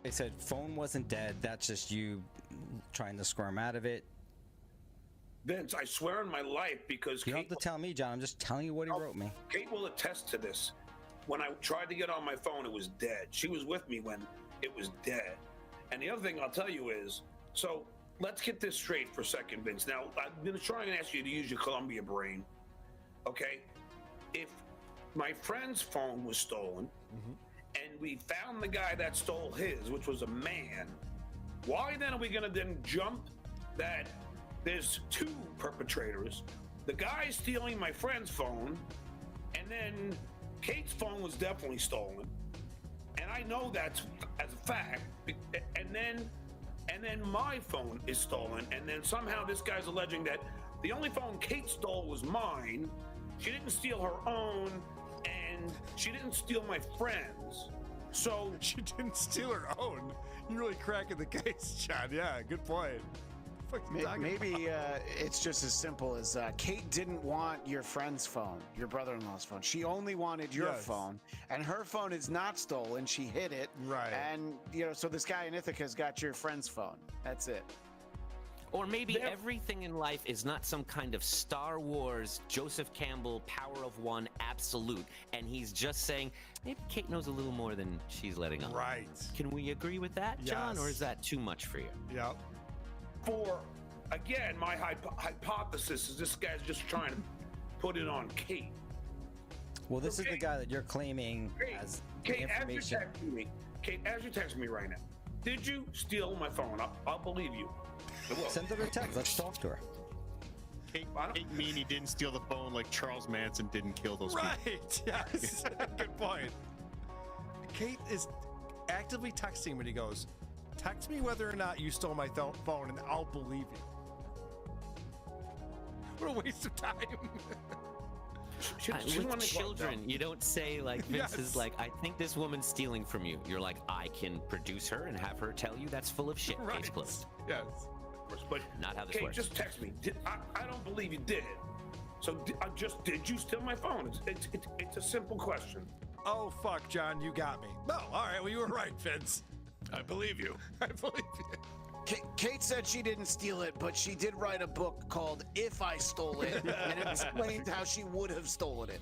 They said phone wasn't dead. That's just you trying to squirm out of it. Vince, I swear on my life, because You don't have to tell me, John. I'm just telling you what he wrote me. Kate will attest to this. When I tried to get on my phone, it was dead. She was with me when it was dead. And the other thing I'll tell you is, so let's get this straight for a second, Vince. Now, I'm going to try and ask you to use your Columbia brain. Okay? If my friend's phone was stolen, and we found the guy that stole his, which was a man, why then are we going to then jump that there's two perpetrators? The guy stealing my friend's phone, and then Kate's phone was definitely stolen. And I know that's as a fact. And then my phone is stolen. And then somehow this guy's alleging that the only phone Kate stole was mine. She didn't steal her own, and she didn't steal my friend's. So she didn't steal her own. You're really cracking the case, John. Yeah, good point. Maybe it's just as simple as Kate didn't want your friend's phone, your brother-in-law's phone. She only wanted your phone, and her phone is not stolen. She hid it, right? And so this guy in Ithaca's got your friend's phone. That's it. Or maybe everything in life is not some kind of Star Wars, Joseph Campbell, power of one absolute. And he's just saying, maybe Kate knows a little more than she's letting on. Right. Can we agree with that, John? Or is that too much for you? Yep. For, again, my hypothesis is this guy's just trying to put it on Kate. Well, this is the guy that you're claiming has Kate, information. As you text me right now, did you steal my phone? I'll believe you. Send her a text. Let's talk to her. Kate mean he didn't steal the phone like Charles Manson didn't kill those people. Right, yes. Good point. Kate is actively texting when he goes, text me whether or not you stole my phone and I'll believe you. What a waste of time. With children, you don't say like Vince is like, I think this woman's stealing from you. You're like, I can produce her and have her tell you that's full of shit. Right. Case closed. Yes. But not how this Kate, works. Just text me. I don't believe you did it. So did you steal my phone? It's a simple question. Oh, fuck, John, you got me. No, all right, well, you were right, Vince. I believe you. I believe you. Kate said she didn't steal it, but she did write a book called If I Stole It, and it explained how she would have stolen it.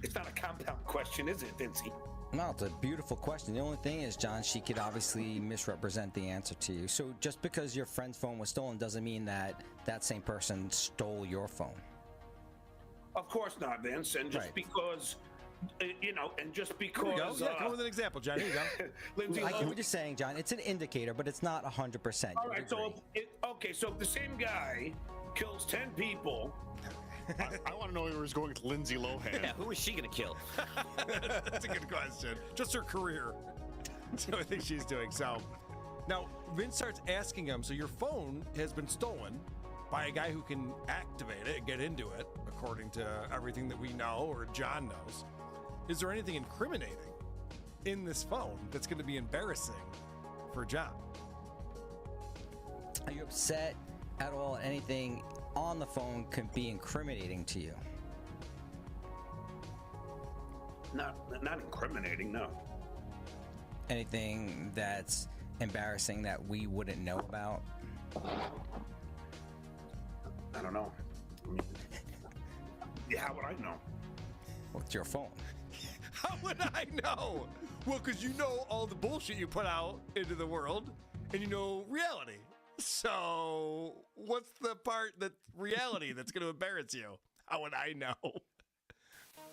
It's not a compound question, is it, Vincey? No, it's a beautiful question. The only thing is, John, she could obviously misrepresent the answer to you. So just because your friend's phone was stolen doesn't mean that that same person stole your phone. Of course not, Vince. And just because, and just because... Yeah, come up with an example, John. Here you go. Lindsay, I get what you're saying, John. It's an indicator, but it's not 100%. All right, so if the same guy kills 10 people... I want to know where he was going with Lindsay Lohan. Yeah, who is she going to kill? That's a good question. Just her career. That's what I think she's doing. So now Vince starts asking him, so your phone has been stolen by a guy who can activate it and get into it, according to everything that we know or John knows. Is there anything incriminating in this phone that's going to be embarrassing for John? Are you upset at all? Anything on the phone can be incriminating to you? Not incriminating, no. Anything that's embarrassing that we wouldn't know about? I don't know. I mean, how would I know? Well, it's your phone. How would I know? Well, because you know all the bullshit you put out into the world, and you know reality. So, what's the part that's reality that's going to embarrass you? How would I know?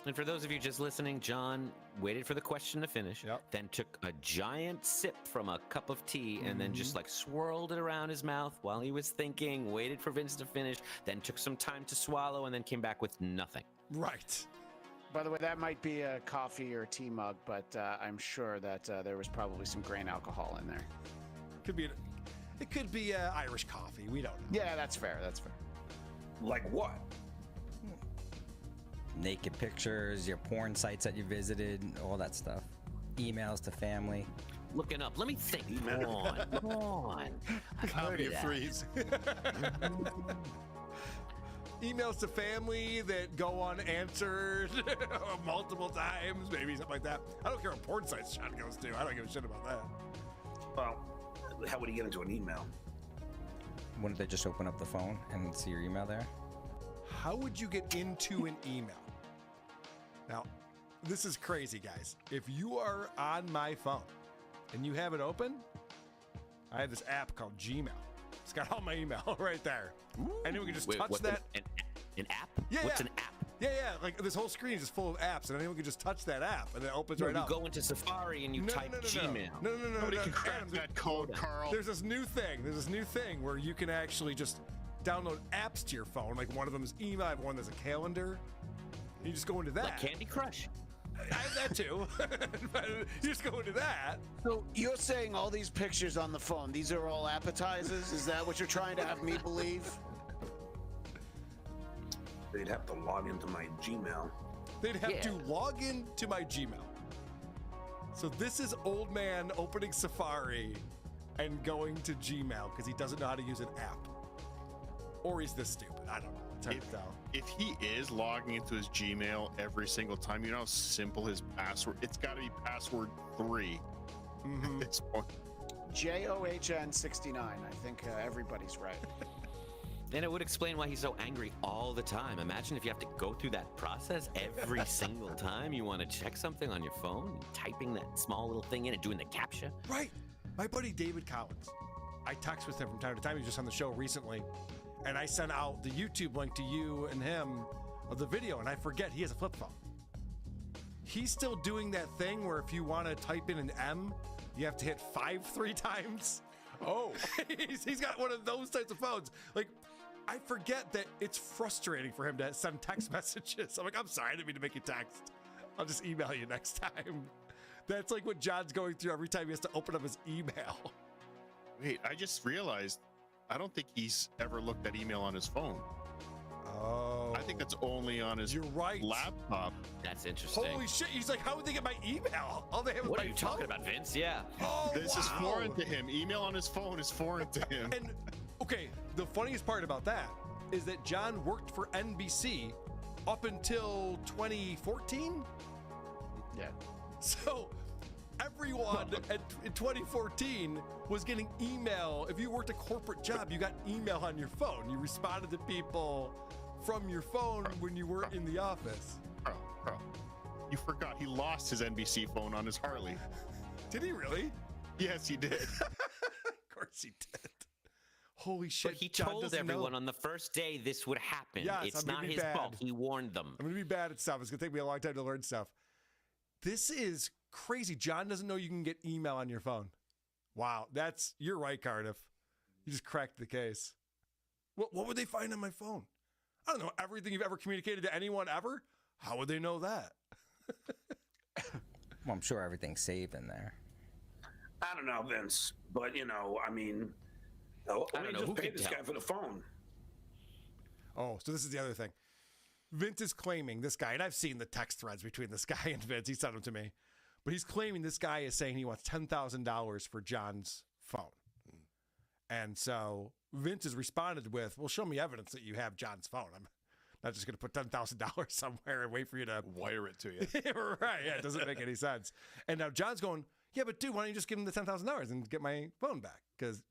And for those of you just listening, John waited for the question to finish, then took a giant sip from a cup of tea, and then just like swirled it around his mouth while he was thinking, waited for Vince to finish, then took some time to swallow, and then came back with nothing. Right. By the way, that might be a coffee or a tea mug, but I'm sure that there was probably some grain alcohol in there. It could be Irish coffee. We don't know. Yeah, that's fair. That's fair. Like what? Naked pictures, your porn sites that you visited, all that stuff. Emails to family. Looking up. Let me think. Come on. Comedy of threes. Emails to family that go unanswered multiple times, maybe something like that. I don't care what porn sites John goes to. I don't give a shit about that. Well, how would he get into an email? Wouldn't they just open up the phone and see your email there? How would you get into an email? Now, this is crazy, guys. If you are on my phone and you have it open, I have this app called Gmail. It's got all my email right there. And then we can just touch that. An app? Yeah, What's yeah. an app? Yeah, like this whole screen is just full of apps, and anyone can just touch that app, and it opens right up. You go into Safari and you type Gmail. No. Nobody can crack that code, Carl. There's this new thing where you can actually just download apps to your phone. Like one of them is email, I have one that's a calendar. You just go into that. Like Candy Crush. I have that too. You just go into that. So you're saying all these pictures on the phone, these are all appetizers? Is that what you're trying to have me believe? They'd have to log into my Gmail. They'd have to log into my Gmail. So this is old man opening Safari and going to Gmail because he doesn't know how to use an app. Or he's this stupid. I don't know. It's hard to tell. If he is logging into his Gmail every single time, you know how simple his password? It's got to be password 3 at this point. JOHN69. I think everybody's right. And it would explain why he's so angry all the time. Imagine if you have to go through that process every single time you want to check something on your phone, typing that small little thing in and doing the CAPTCHA. Right. My buddy David Collins, I text with him from time to time. He was just on the show recently. And I sent out the YouTube link to you and him of the video, and I forget he has a flip phone. He's still doing that thing where if you want to type in an M, you have to hit 5 3 times. Oh. he's got one of those types of phones. Like, I forget that it's frustrating for him to send text messages. I'm like, I'm sorry, I didn't mean to make you text. I'll just email you next time. That's like what John's going through every time he has to open up his email. Wait, I just realized I don't think he's ever looked at email on his phone. Oh. I think that's only on his laptop. That's interesting. Holy shit, he's like, how would they get my email? All they have What is are my you phone? talking about, Vince? Yeah. Oh, This is foreign to him. Email on his phone is foreign to him. And okay, the funniest part about that is that John worked for NBC up until 2014. Yeah. So everyone in 2014 was getting email. If you worked a corporate job, you got email on your phone. You responded to people from your phone when you weren't in the office. Bro, you forgot he lost his NBC phone on his Harley. Did he really? Yes, he did. Of course he did. Holy shit. But he John told doesn't everyone know. on the first day this would happen. Yes, it's I'm gonna not be his bad. fault. He warned them. I'm going to be bad at stuff. It's going to take me a long time to learn stuff. This is crazy. John doesn't know you can get email on your phone. Wow. You're right, Cardiff. You just cracked the case. What would they find on my phone? I don't know. Everything you've ever communicated to anyone ever? How would they know that? Well, I'm sure everything's saved in there. I don't know, Vince, but I mean, I don't know. just Who pay can this tell? guy for the phone. Oh, so this is the other thing. Vince is claiming this guy, and I've seen the text threads between this guy and Vince. He sent them to me. But he's claiming this guy is saying he wants $10,000 for John's phone. And so Vince has responded with, well, show me evidence that you have John's phone. I'm not just going to put $10,000 somewhere and wait for you to Wire it to you. Right. Yeah, it doesn't make any sense. And now John's going, yeah, but dude, why don't you just give him the $10,000 and get my phone back? Because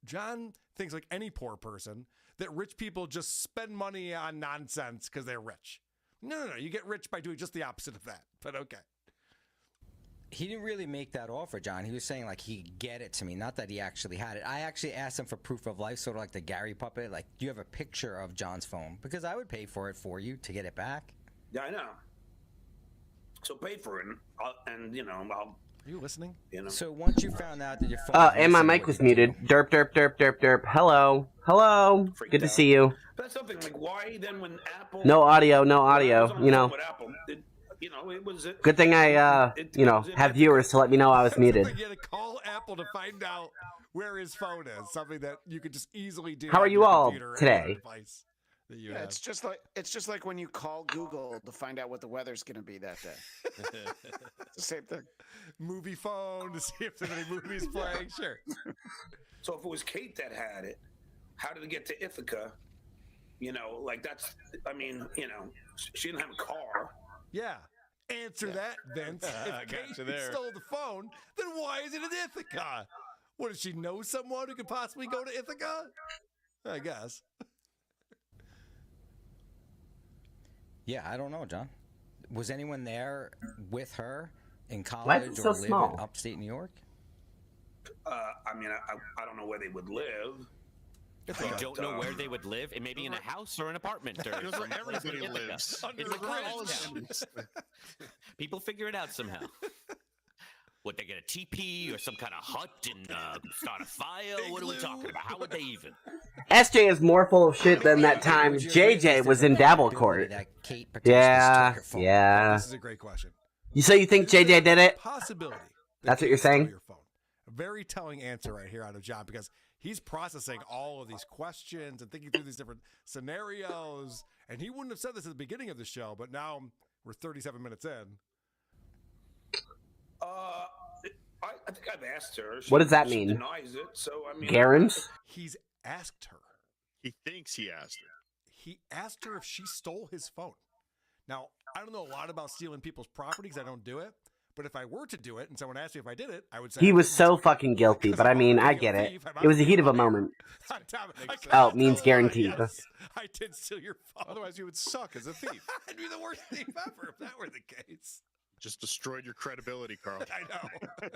John thinks, like any poor person, that rich people just spend money on nonsense because they're rich. No. You get rich by doing just the opposite of that. But okay. He didn't really make that offer, John. He was saying like he'd get it to me, not that he actually had it. I actually asked him for proof of life, sort of like the Gary puppet. Like, do you have a picture of John's phone? Because I would pay for it for you to get it back. Yeah, I know. So pay for it, and I'll. Are you listening? So once you found out that your phone And my mic was muted. Derp, derp, derp, derp, derp. Hello. Good to see you. That's something like why then when Apple. No audio. When I was on the You phone know. with Apple, it was. Good thing I, have viewers to let me know I was muted. You had to call Apple to find out where his phone is. Something that you could just easily do. How are on you your all computer or today? device that you Yeah, have. it's just like when you call Google to find out what the weather's going to be that day. It's the same thing. Movie phone to see if there's any movies playing. Sure. So if it was Kate that had it, how did it get to Ithaca? That's. I mean, she didn't have a car. Yeah. Answer that, Vince. If Kate stole the phone, then why is it in Ithaca? What, does she know someone who could possibly go to Ithaca? I guess. Yeah, I don't know, John. Was anyone there with her in college so or live small? in upstate New York? I mean, I don't know where they would live. You don't know where they would live? It may be in a house or an apartment. Or That's where everybody lives. It's a college town. People figure it out somehow. Would they get a teepee or some kind of hut and start a fire? What are we talking about? How would they even? SJ is more full of shit than that time JJ was in Davenport. Yeah. This is a great question. So you think JJ did it? Possibility. That's what you're saying? Your phone. A very telling answer right here out of John, because he's processing all of these questions and thinking through these different scenarios. And he wouldn't have said this at the beginning of the show, but now we're 37 minutes in. I think I've asked her. What does that mean? She denies it, so I mean. Garen's? He's asked her. He thinks he asked her. He asked her if she stole his phone. Now, I don't know a lot about stealing people's property because I don't do it. But if I were to do it and someone asked me if I did it, I would say he was so fucking guilty. But I mean, I get it. It was the heat of a moment. Oh, means guaranteed. Yes, I did steal your phone. Otherwise, you would suck as a thief. I'd be the worst thief ever if that were the case. Just destroyed your credibility, Carl. I know.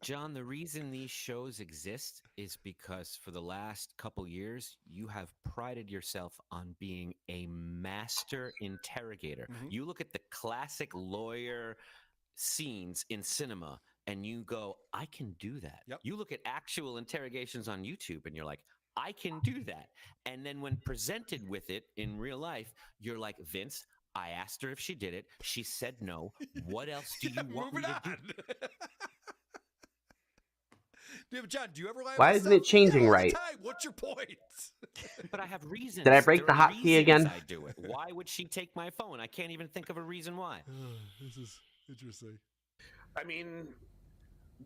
John, the reason these shows exist is because for the last couple years, you have prided yourself on being a master interrogator. Mm-hmm. You look at the classic lawyer scenes in cinema and you go, I can do that. Yep. You look at actual interrogations on YouTube and you're like, I can do that. And then when presented with it in real life, you're like, Vince, I asked her if she did it. She said no. What else do you want me to do? John, do you ever lie? Why isn't it changing right? What's your point? But I have reasons. Did I break the There are hotkey again? reasons I do it. Why would she take my phone? I can't even think of a reason why. This is interesting. I mean,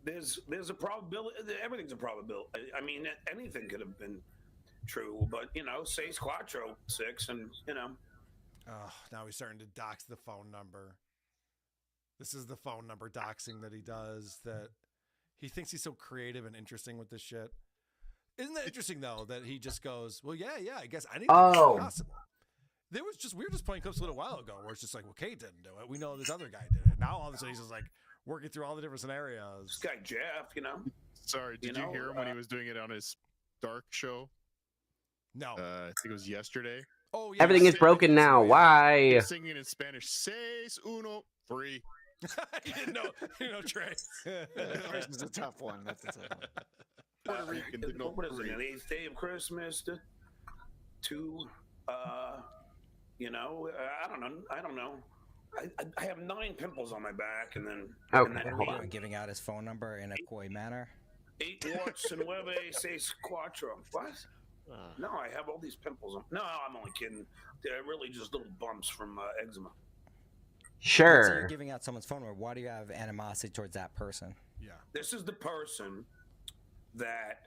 there's a probability. Everything's a probability. I mean, anything could have been true, but seis cuatro, 6, and Oh, now he's starting to dox the phone number. This is the phone number doxing that he does, that he thinks he's so creative and interesting with this shit. Isn't that interesting, though, that he just goes, well, yeah, I guess anything is possible. We were just playing clips a little while ago where it's just like, well, Kate didn't do it. We know this other guy did it. Now all of a sudden he's just like working through all the different scenarios. This guy Jeff, Sorry, did you hear him when he was doing it on his dark show? No. I think it was yesterday. Oh, yeah. Everything is broken now. Why? He's singing in Spanish. 6, 1, 3. You didn't know Trey. This is a tough one. That's a tough one. Puerto Rican did not what is agree. it? The 8th day of Christmas. I don't know. I have 9 pimples on my back, and then. Okay, and then hold on. Giving out his phone number in a coy manner. 8 warts and 9 seis cuatro. What? No, I have all these pimples on. No, I'm only kidding. They're really just little bumps from eczema. So you're Sure. giving out someone's phone number. Why do you have animosity towards that person? Yeah. This is the person that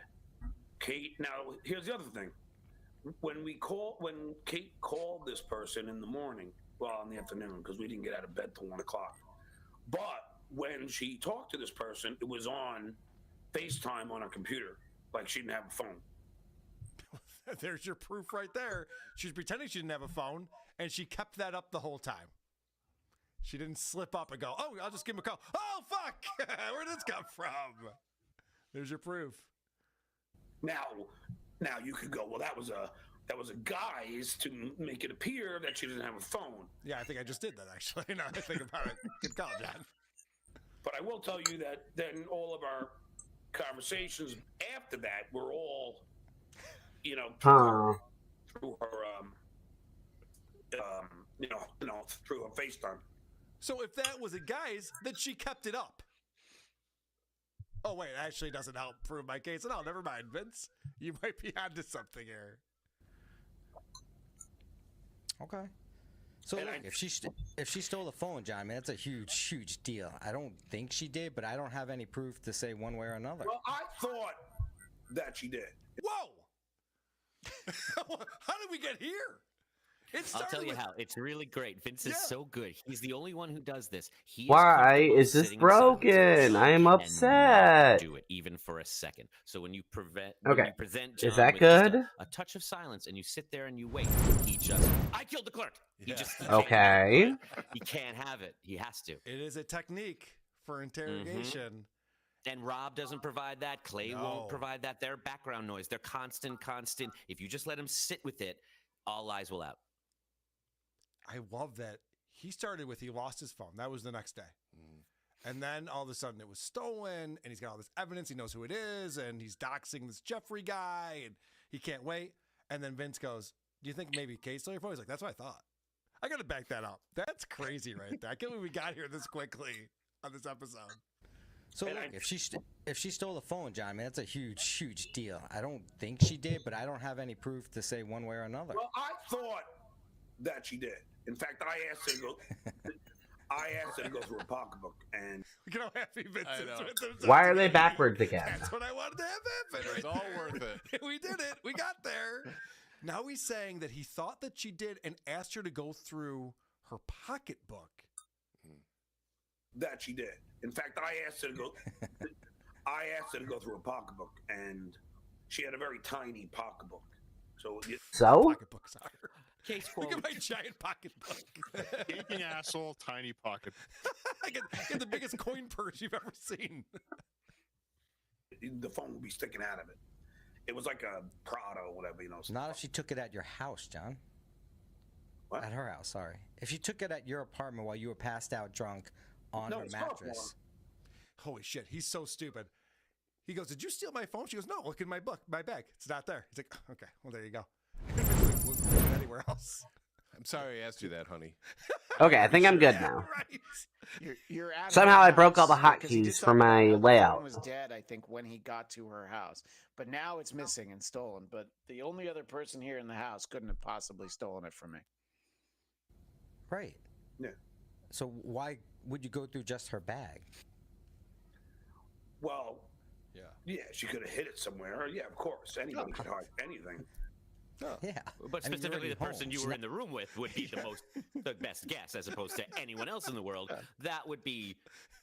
Kate. Now, here's the other thing. When Kate called this person in the morning, well, in the afternoon, because we didn't get out of bed till 1 o'clock. But when she talked to this person, it was on FaceTime on her computer, like she didn't have a phone. There's your proof right there. She's pretending she didn't have a phone, and she kept that up the whole time. She didn't slip up and go, oh, I'll just give him a call. Oh, fuck! Where did this come from? There's your proof. Now you could go, well, that was a guise to make it appear that she doesn't have a phone. Yeah, I think I just did that, actually. Now I think about it. Good call, John. But I will tell you that then all of our conversations after that were all, through her through her FaceTime. So if that was a guise, then she kept it up. Oh, wait, actually doesn't help prove my case at all. Never mind, Vince. You might be onto something here. Okay. So look, if she stole the phone, John, I mean, that's a huge deal. I don't think she did, but I don't have any proof to say one way or another. Well, I thought that she did. Whoa! How did we get here? I'll tell you how. It's really great. Vince is so good. He's the only one who does this. He Why is this broken? I am upset. Do it even for a second. So when you present John is that with good? A touch of silence, and you sit there and you wait, I killed the clerk. He okay. He can't have it. He has to. It is a technique for interrogation. And Rob doesn't provide that. Clay won't provide that. They're background noise. They're constant. If you just let him sit with it, all lies will out. I love that. He started with he lost his phone. That was the next day. And then all of a sudden it was stolen, and he's got all this evidence. He knows who it is, and he's doxing this Jeffrey guy, and he can't wait. And then Vince goes, do you think maybe Kate stole your phone? He's like, that's what I thought. I got to back that up. That's crazy right there. I can't believe we got here this quickly on this episode. So look, if she stole the phone, John, man, that's a huge deal. I don't think she did, but I don't have any proof to say one way or another. Well, I thought that she did. In fact, I asked her to go through her pocketbook, and look at how happy Vince is with them. Why are they backwards again? That's what I wanted to have happen. It's all worth it. We did it. We got there. Now he's saying that he thought that she did and asked her to go through her pocketbook. That she did. In fact, I asked her to go through her pocketbook, and she had a very tiny pocketbook. So pocketbooks are. Case Look at my giant pocketbook. Gaping asshole, tiny pocket. I get the biggest coin purse you've ever seen. The phone would be sticking out of it. It was like a Prada or whatever, Not if she took it at your house, John. What? At her house, sorry. If she took it at your apartment while you were passed out drunk on her mattress. Holy shit, he's so stupid. He goes, did you steal my phone? She goes, no, look in my bag. It's not there. He's like, okay, well, there you go. We'll put it anywhere else. I'm sorry I asked you that, honey. Okay, I think I'm good now. Right. You're Somehow I broke all the hotkeys for my layout. The phone was dead, I think, when he got to her house. But now it's missing and stolen. But the only other person here in the house couldn't have possibly stolen it from me. Right. Yeah. So why would you go through just her bag? Well, yeah, she could have hid it somewhere. Yeah, of course. Anybody could hide anything. Oh. Yeah. But specifically the person you were in the room with would be the best guess, as opposed to anyone else in the world. That would be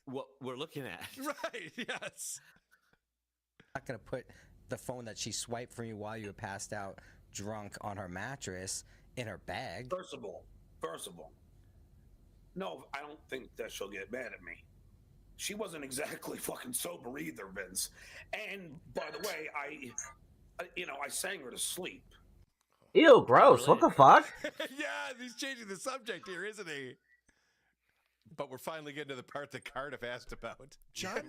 what we're looking at. Right, yes. Not going to put the phone that she swiped from you while you were passed out drunk on her mattress in her bag. First of all, no, I don't think that she'll get mad at me. She wasn't exactly fucking sober either, Vince. And by the way, I sang her to sleep. Ew, gross. What the fuck? Yeah, he's changing the subject here, isn't he? But we're finally getting to the part that Cardiff asked about. John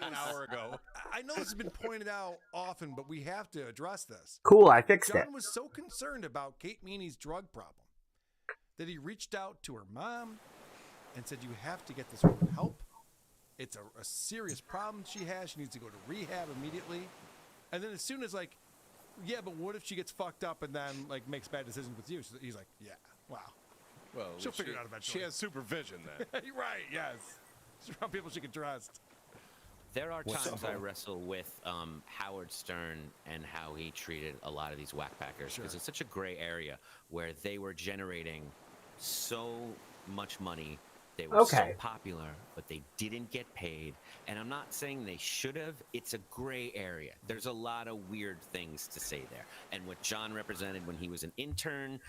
an hour ago. I know this has been pointed out often, but we have to address this. Cool, I fixed it. John was so concerned about Kate Meany's drug problem that he reached out to her mom and said, you have to get this woman help. It's a serious problem she has. She needs to go to rehab immediately. And then as soon as yeah, but what if she gets fucked up and then makes bad decisions with you? So he's like, yeah, wow. Well, she'll figure it out eventually. She has supervision then. Right, yes. She's around people she can trust. There are times I wrestle with Howard Stern and how he treated a lot of these whackpackers, because it's such a gray area where they were generating so much money. They were so popular, but they didn't get paid. And I'm not saying they should have. It's a gray area. There's a lot of weird things to say there. And what John represented when he was an intern,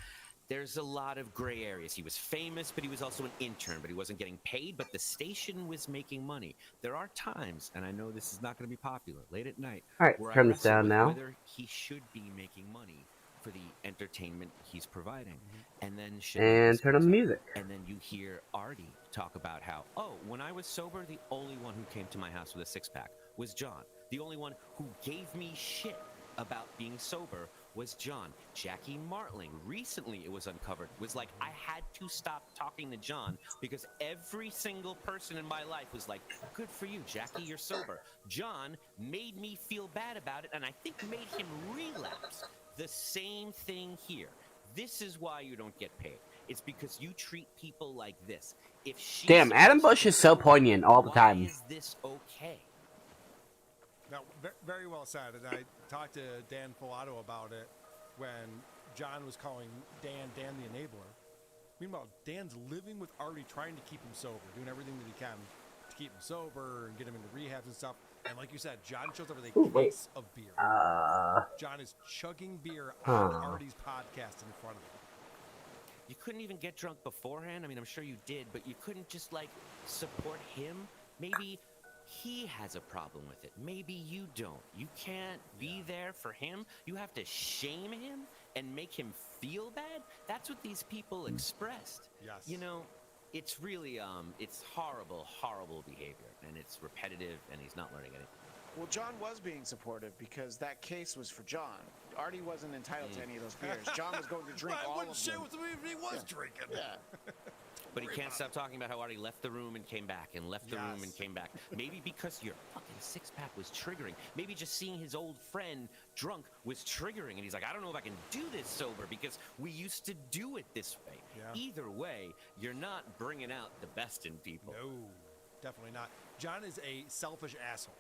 there's a lot of gray areas. He was famous, but he was also an intern, but he wasn't getting paid, but the station was making money. There are times, and I know this is not going to be popular, late at night, all right, where turn I this down now. Whether he should be making money for the entertainment he's providing. And then turn on the music. And then you hear Artie talk about how, when I was sober, the only one who came to my house with a six-pack was John. The only one who gave me shit about being sober was John. Jackie Martling, recently it was uncovered, was like, I had to stop talking to John because every single person in my life was like, good for you, Jackie, you're sober. John made me feel bad about it, and I think made him relapse. The same thing here. This is why you don't get paid. It's because you treat people like this. If she Damn, Adam Bush is so poignant all the time. Why is this okay? Now, very well said. And I talked to Dan Filato about it when John was calling Dan the enabler. Meanwhile, Dan's living with Artie, trying to keep him sober, doing everything that he can to keep him sober and get him into rehabs and stuff. And like you said, John shows up with a case of beer. John is chugging beer on Artie's podcast in front of him. You couldn't even get drunk beforehand? I mean, I'm sure you did, but you couldn't just, like, support him? Maybe he has a problem with it. Maybe you don't. You can't be there for him. You have to shame him and make him feel bad? That's what these people expressed. Yes. You know, it's really, it's horrible, horrible behavior, and it's repetitive, and he's not learning anything. Well, John was being supportive because that case was for John. Artie wasn't entitled to any of those beers. John was going to drink all of them. I wouldn't share with him if he was drinking. Yeah. But he can't stop talking about how Artie left the room and came back and left the room and came back. Maybe because your fucking six-pack was triggering. Maybe just seeing his old friend drunk was triggering. And he's like, I don't know if I can do this sober because we used to do it this way. Yeah. Either way, you're not bringing out the best in people. No, definitely not. John is a selfish asshole.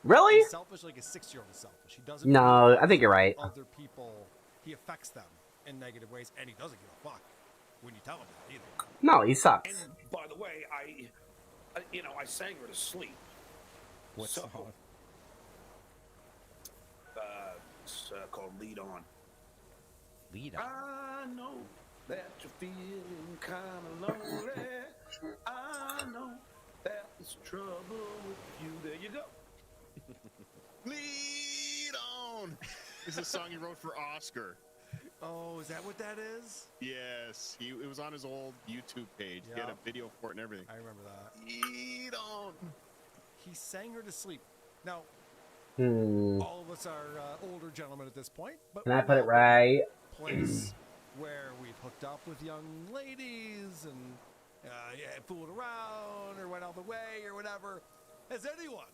Really? He's selfish like a 6-year-old is selfish. He doesn't. No, I think you're right. Other people, he affects them in negative ways, and he doesn't give a fuck when you tell him that either. No, he sucks. And by the way, I sang her to sleep. What song? It's called "Lead On." Lead On. I know that you're feeling kind of lonely. I know that there's trouble with you. There you go. Lead on. This is a song he wrote for Oscar. Oh, is that what that is? Yes, it was on his old YouTube page. Yep. He had a video for it and everything. I remember that. Lead on. He sang her to sleep. Now, all of us are older gentlemen at this point, but Can I put it right? Place where we've hooked up with young ladies and fooled around or went all the way or whatever. Has anyone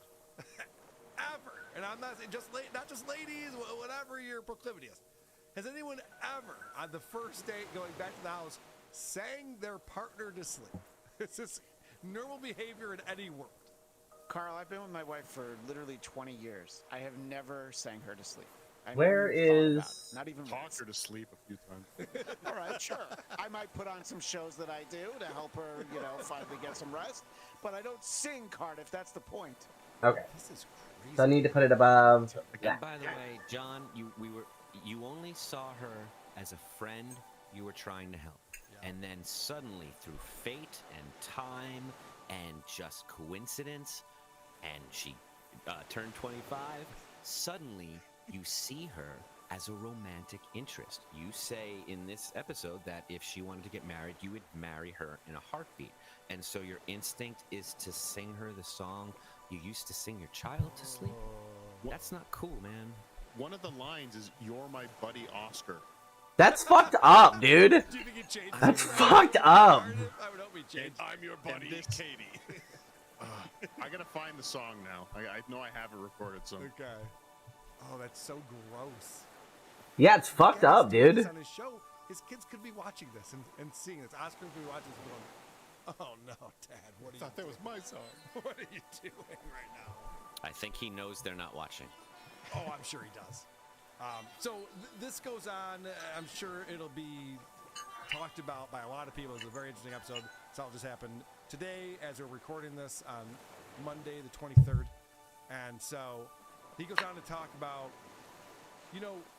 ever, and I'm not saying not just ladies, whatever your proclivity is, has anyone ever on the first date going back to the house sang their partner to sleep? It's just normal behavior in any world. Carl, I've been with my wife for literally 20 years. I have never sang her to sleep. Where is... Not even Talked her to sleep a few times. All right, sure. I might put on some shows that I do to help her, finally get some rest. But I don't sing, Cardiff. That's the point. Okay. This is crazy. So I need to put it above that. By the way, John, you only saw her as a friend you were trying to help. Yeah. And then suddenly, through fate and time and just coincidence, and she turned 25, suddenly you see her as a romantic interest. You say in this episode that if she wanted to get married, you would marry her in a heartbeat. And so your instinct is to sing her the song you used to sing your child to sleep? That's not cool, man. One of the lines is, "You're my buddy Oscar." That's fucked up, dude. Do you think he changed That's it? fucked up. I would hope he changed. I'm your buddy, Katie. I gotta find the song now. I know I have it recorded, so. Okay. Oh, that's so gross. Yeah, it's fucked up, dude. On his show, his kids could be watching this and seeing this. Oscar could be watching this and going, "Oh no, Dad, what are you doing? That was my song. What are you doing right now?" I think he knows they're not watching. Oh, I'm sure he does. So this goes on. I'm sure it'll be talked about by a lot of people. It's a very interesting episode. This all just happened today as we're recording this on Monday the 23rd. And so he goes on to talk about,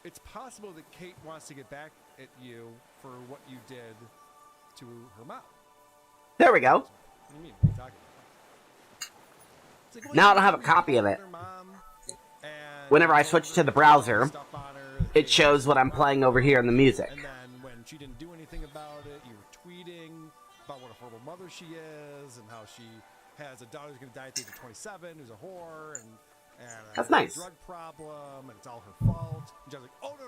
it's possible that Kate wants to get back at you for what you did to her mom. There we go. What do you mean? What are you talking about? It's like, Now I don't have a copy of it. Whenever I switch to the browser, it shows what I'm playing over here in the music. And then when she didn't do anything about it, you were tweeting about what a horrible mother she is and how she has a daughter who's going to die at the age of 27 who's a whore and That's nice. a drug problem and it's all her fault. And John's like, oh, no.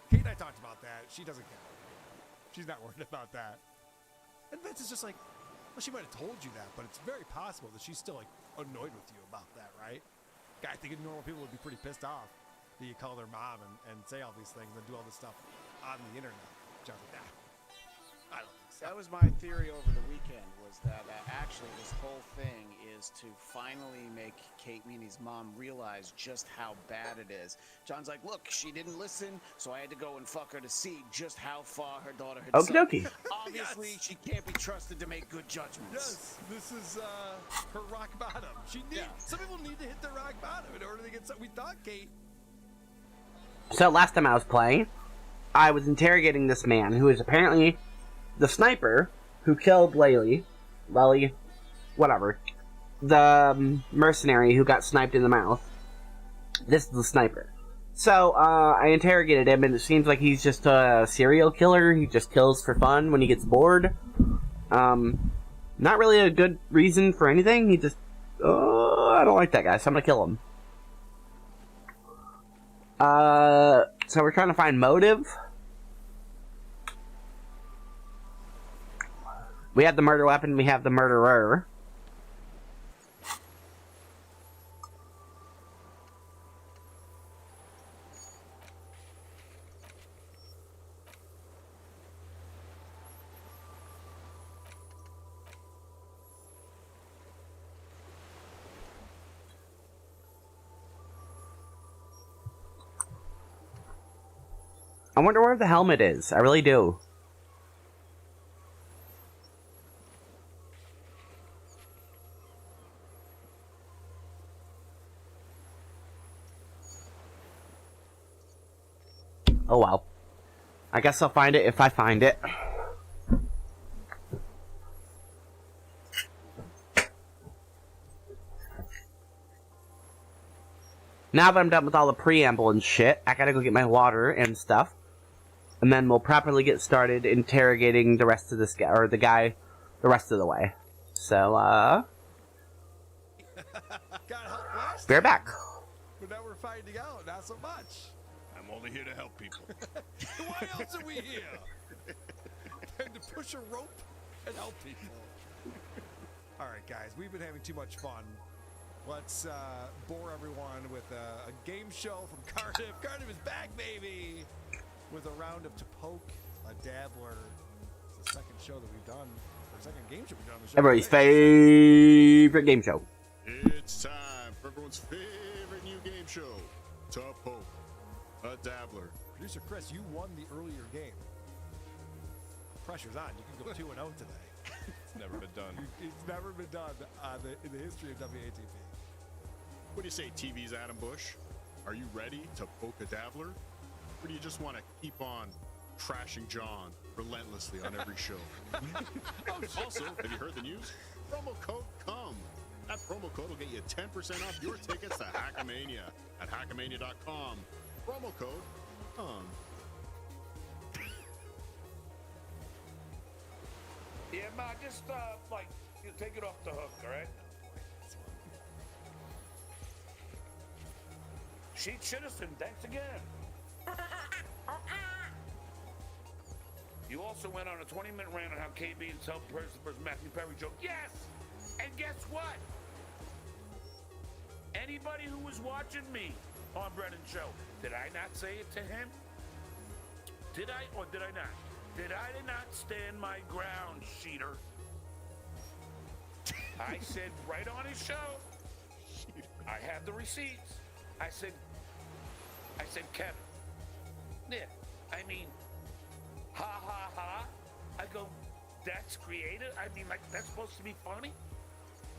Kate and I talked about that. She doesn't care. She's not worried about that. And Vince is just like, well, she might have told you that, but it's very possible that she's still annoyed with you about that, right? I think normal people would be pretty pissed off that you call their mom and say all these things and do all this stuff on the internet. John's like, I don't think so. That was my theory over the weekend, was that actually this whole thing is to finally make Kate Meany's mom realize just how bad it is. John's like, look, she didn't listen, so I had to go and fuck her to see just how far her daughter had Okie sunk. dokie. Obviously, she can't be trusted to make good judgments. Yes, this is her rock bottom. Some people need to hit the rock bottom in order to get something. We thought, Kate. So last time I was playing, I was interrogating this man who is apparently the sniper who killed Lely, whatever, the mercenary who got sniped in the mouth. This is the sniper. So I interrogated him, and it seems like he's just a serial killer. He just kills for fun when he gets bored. Not really a good reason for anything. He just, I don't like that guy, so I'm gonna kill him. So we're trying to find motive. We have the murder weapon, we have the murderer. I wonder where the helmet is. I really do. Oh well. I guess I'll find it if I find it. Now that I'm done with all the preamble and shit, I gotta go get my water and stuff. And then we'll properly get started interrogating the rest of this guy, or the guy, the rest of the way. So, be right back. But now we're finding out, not so much. I'm only here to help people. Why else are we here? Than to push a rope and help people. All right, guys, we've been having too much fun. Let's bore everyone with a game show from Cardiff. Cardiff is back, baby! With a round of To Poke a Dabbler. It's the second show that we've done, or second game show we've done on the show. Everybody's favorite game show. It's time for everyone's favorite new game show, To Poke a Dabbler. Producer Chris, you won the earlier game. Pressure's on. You can go 2-0 today. It's never been done. It's never been done in the history of WATP. What do you say, TV's Adam Bush? Are you ready to poke a dabbler? Or do you just want to keep on trashing John relentlessly on every show? Also, have you heard the news? Promo code COME. That promo code will get you 10% off your tickets to Hackamania at hackamania.com. Promo code COME. Yeah, Ma, just, you take it off the hook, all right? Sheet Citizen, thanks again. You also went on a 20-minute rant on how KB and self-person versus Matthew Perry joke. Yes! And guess what? Anybody who was watching me on Brennan's show, did I not say it to him? Did I or did I not? Did I not stand my ground, cheater? I said right on his show, I have the receipts. I said, Kevin, yeah, I mean, ha ha ha. I go, that's creative? I mean, like, that's supposed to be funny?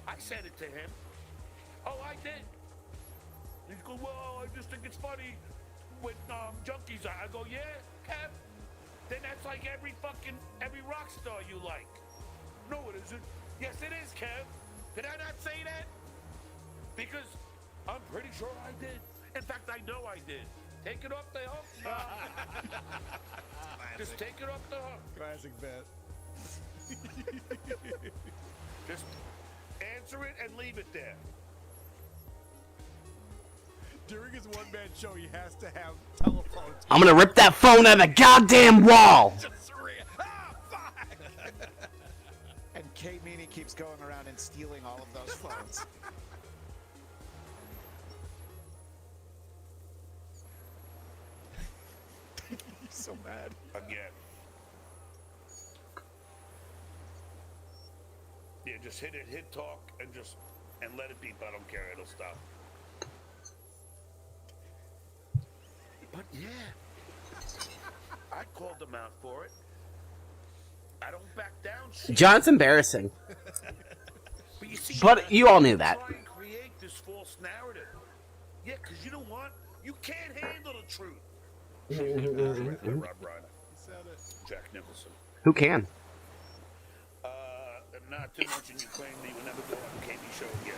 I said it to him. Oh, I did. He goes, well, I just think it's funny with junkies. I go, yeah, Kev? Then that's like every rock star you like. No, it isn't. Yes, it is, Kev. Did I not say that? Because I'm pretty sure I did. In fact, I know I did. Take it off the hook. Just take it off the hook. Classic bet. Just answer it and leave it there. During his one-man show, he has to have telephones. I'm gonna rip that phone out of the goddamn wall! And Kate Meany keeps going around and stealing all of those phones. So mad. Again. Yeah, just hit talk, and let it beep. I don't care. It'll stop. But yeah, I called them out for it. I don't back down. John's embarrassing. But you see, But you all knew that. Try and create this false narrative. Yeah, because you know what? You can't handle the truth. Rob Reiner. Jack Nicholson. Who can? Not too much, and you claim that you would never go on the KB show again.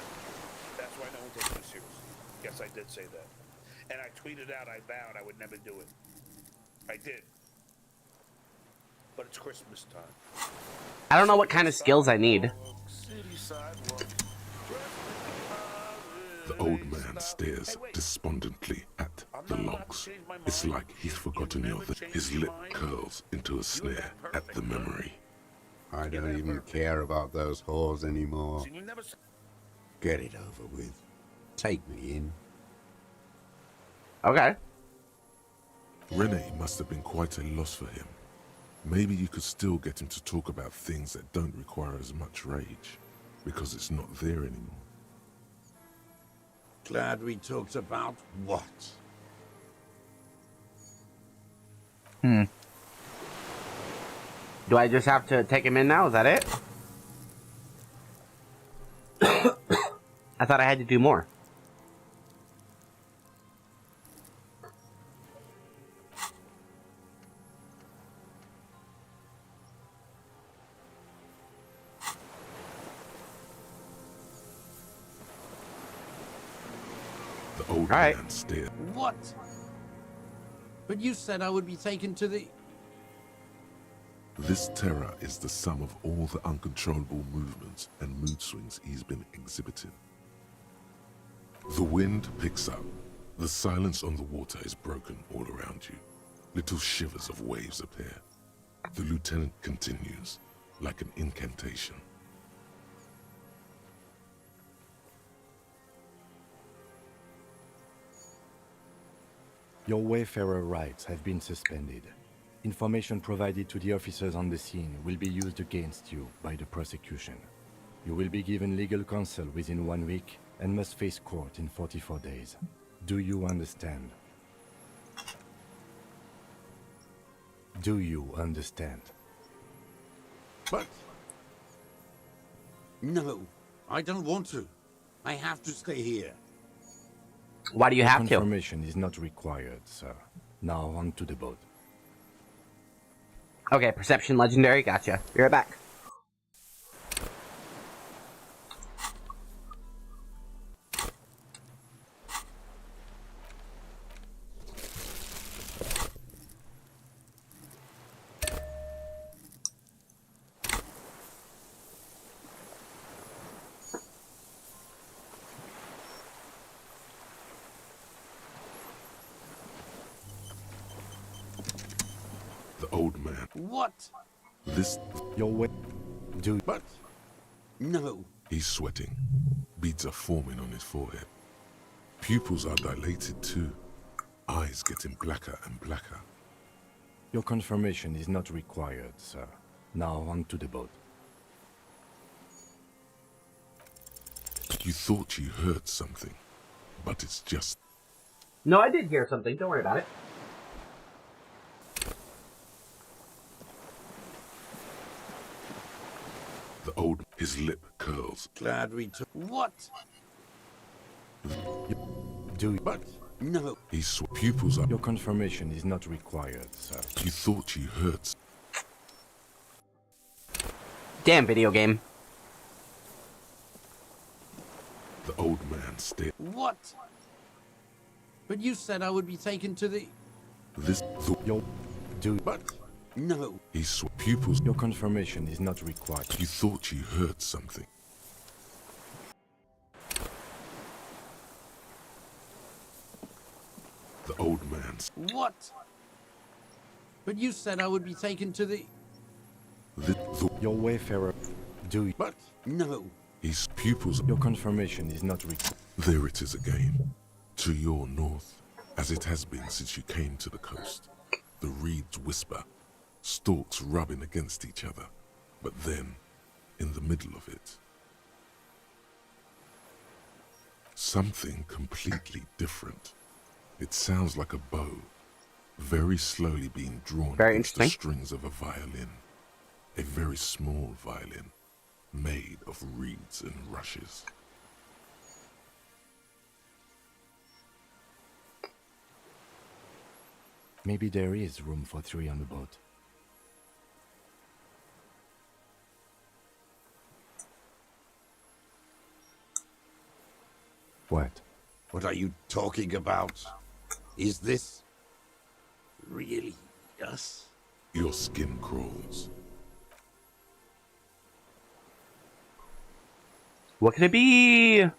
That's why no one takes me seriously. Yes, I did say that. And I tweeted out I vowed I would never do it. I did. But it's Christmas time. I don't know what kind of skills I need. The old man stares despondently at the logs. It's like he's forgotten your thing. His lip curls into a sneer at the memory. I don't even care about those whores anymore. Get it over with. Take me in. Okay. Renee must have been quite a loss for him. Maybe you could still get him to talk about things that don't require as much rage, because it's not there anymore. Glad we talked about what? Do I just have to take him in now? Is that it? I thought I had to do more. The old right. man stared. What? But you said I would be taken to the... This terror is the sum of all the uncontrollable movements and mood swings he's been exhibiting. The wind picks up. The silence on the water is broken all around you. Little shivers of waves appear. The lieutenant continues, like an incantation. Your Wayfarer rights have been suspended. Information provided to the officers on the scene will be used against you by the prosecution. You will be given legal counsel within 1 week and must face court in 44 days. Do you understand? Do you understand? But... No, I don't want to. I have to stay here. Why do you have to? Confirmation is not required, sir. Now on to the boat. Okay, perception legendary, gotcha. Be right back. The old man. What? This... Your way... Do... But... No. He's sweating. Beads are forming on his forehead. Pupils are dilated too. Eyes getting blacker and blacker. Your confirmation is not required, sir. Now on to the boat. You thought you heard something, but it's just... No, I did hear something. Don't worry about it. The old... His lip curls. Glad we took... What? Do... But... No. His pupils are... Your confirmation is not required, sir. You thought you heard... Damn video game. The old man stared. What? But you said I would be taken to the... This... Your... Do... But... No. His pupils... Your confirmation is not required. You thought you heard something. The old man's... What? But you said I would be taken to the... Your Wayfarer... Do... But... No. His pupils... Your confirmation is not required. There it is again. To your north, as it has been since you came to the coast. The reeds whisper, stalks rubbing against each other. But then, in the middle of it, something completely different. It sounds like a bow, very slowly being drawn against the strings of a violin. A very small violin, made of reeds and rushes. Maybe there is room for 3 on the boat. What? What are you talking about? Is this really us? Your skin crawls. What could it be?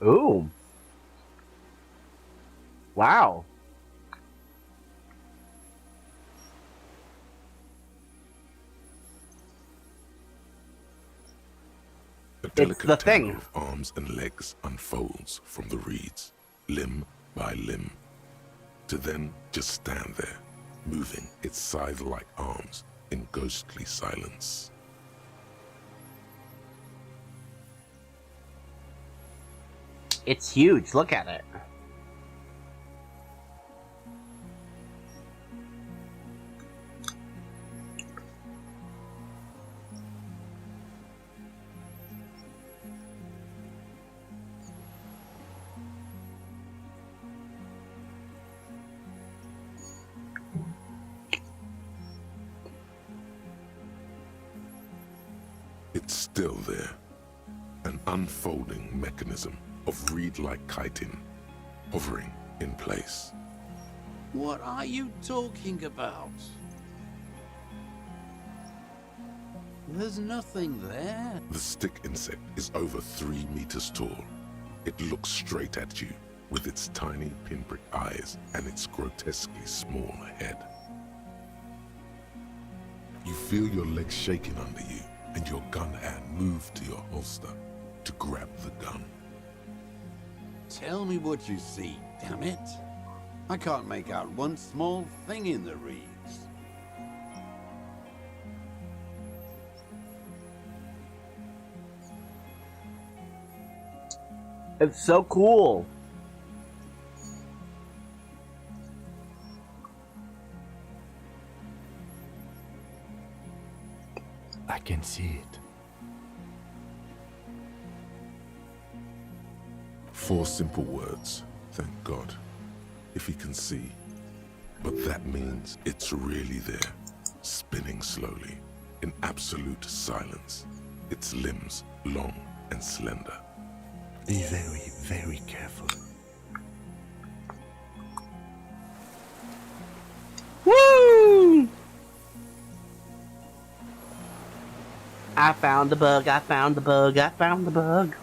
Ooh. Wow. A delicate tangle of arms and legs unfolds from the reeds, limb by limb, to then just stand there, moving its scythe-like arms in ghostly silence. It's huge. Look at it. It's still there, an unfolding mechanism of reed-like chitin, hovering in place. What are you talking about? There's nothing there. The stick insect is over 3 meters tall. It looks straight at you with its tiny pinprick eyes and its grotesquely small head. You feel your legs shaking under you and your gun hand move to your holster to grab the gun. Tell me what you see, damn it. I can't make out one small thing in the reeds. It's so cool. I can see it. 4 simple words, thank God, if he can see. But that means it's really there, spinning slowly, in absolute silence, its limbs long and slender. Be very, very careful. Woo! I found the bug, I found the bug, I found the bug.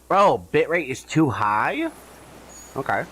Bro, bitrate is too high? Okay.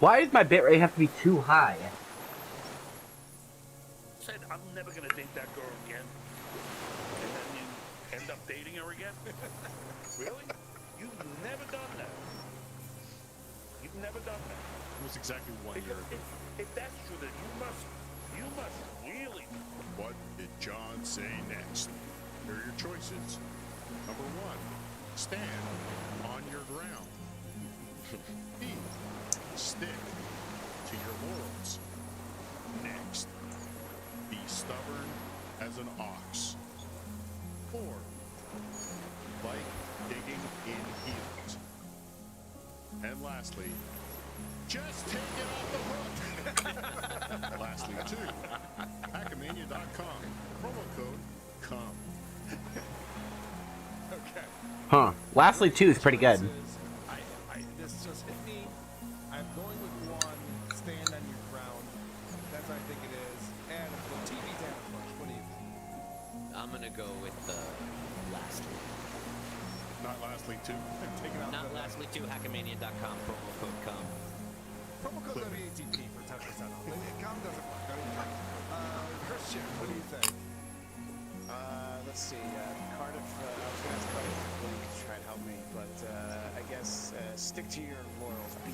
Why does my bitrate have to be too high? Said, I'm never going to date that girl again. And then you end up dating her again? Really? You've never done that. You've never done that. It was exactly 1 year ago. If that's true, then you must really. What did John say next? Here are your choices. Number 1, stand on your ground. B, stick to your laurels. Next, be stubborn as an ox. 4, like digging in heels. And lastly, just take it off the hook. Lastly, 2, Hackmania.com. Promo code COME. Okay. Huh. Lastly, 2 is pretty good. This just hit me. I'm going with 1, stand on your ground. That's what I think it is. And the TV's ambush. What do you think? I'm gonna go with the last one. Not lastly, 2. Not lastly, 2, Hackmania.com, promo code COME. Promo code WATP for 10% off. Com doesn't work. Christian, what do you think? Let's see. Cardiff, I was going to ask Cardiff to try and help me, but I guess stick to your laurels. B.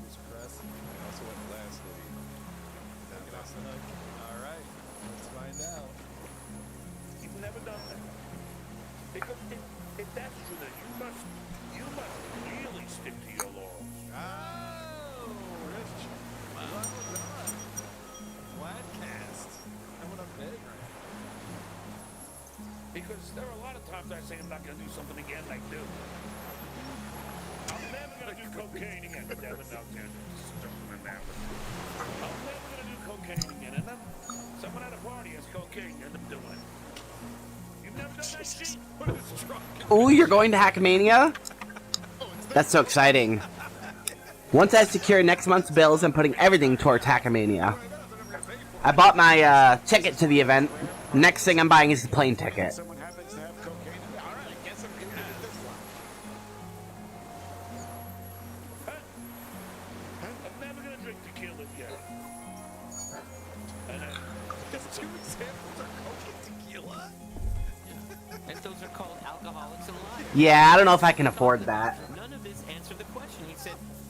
Mr. Press. I also went last, maybe. All right. Let's find out. You've never done that. Because if that's true, then you must really stick to your laurels. Oh, Christian. Wow. Flatcast. I went up big right now. Because there are a lot of times I say I'm not going to do something again, I do. I'm never going to do cocaine again. Devin Alexander. I'm never going to do cocaine again. And then someone at a party has cocaine and I'm doing it. You've never done that shit? What is drunk? Ooh, you're going to Hackmania? That's so exciting. Once I secure next month's bills, I'm putting everything towards Hackmania. I bought my ticket to the event. Next thing I'm buying is the plane ticket. Someone happens to have cocaine. All right, I guess I'm going to get this one. I'm never going to drink tequila again. And then, There's 2 examples of coke and tequila? And those are called alcoholics and liars. Yeah, I don't know if I can afford that. None of this answered the question.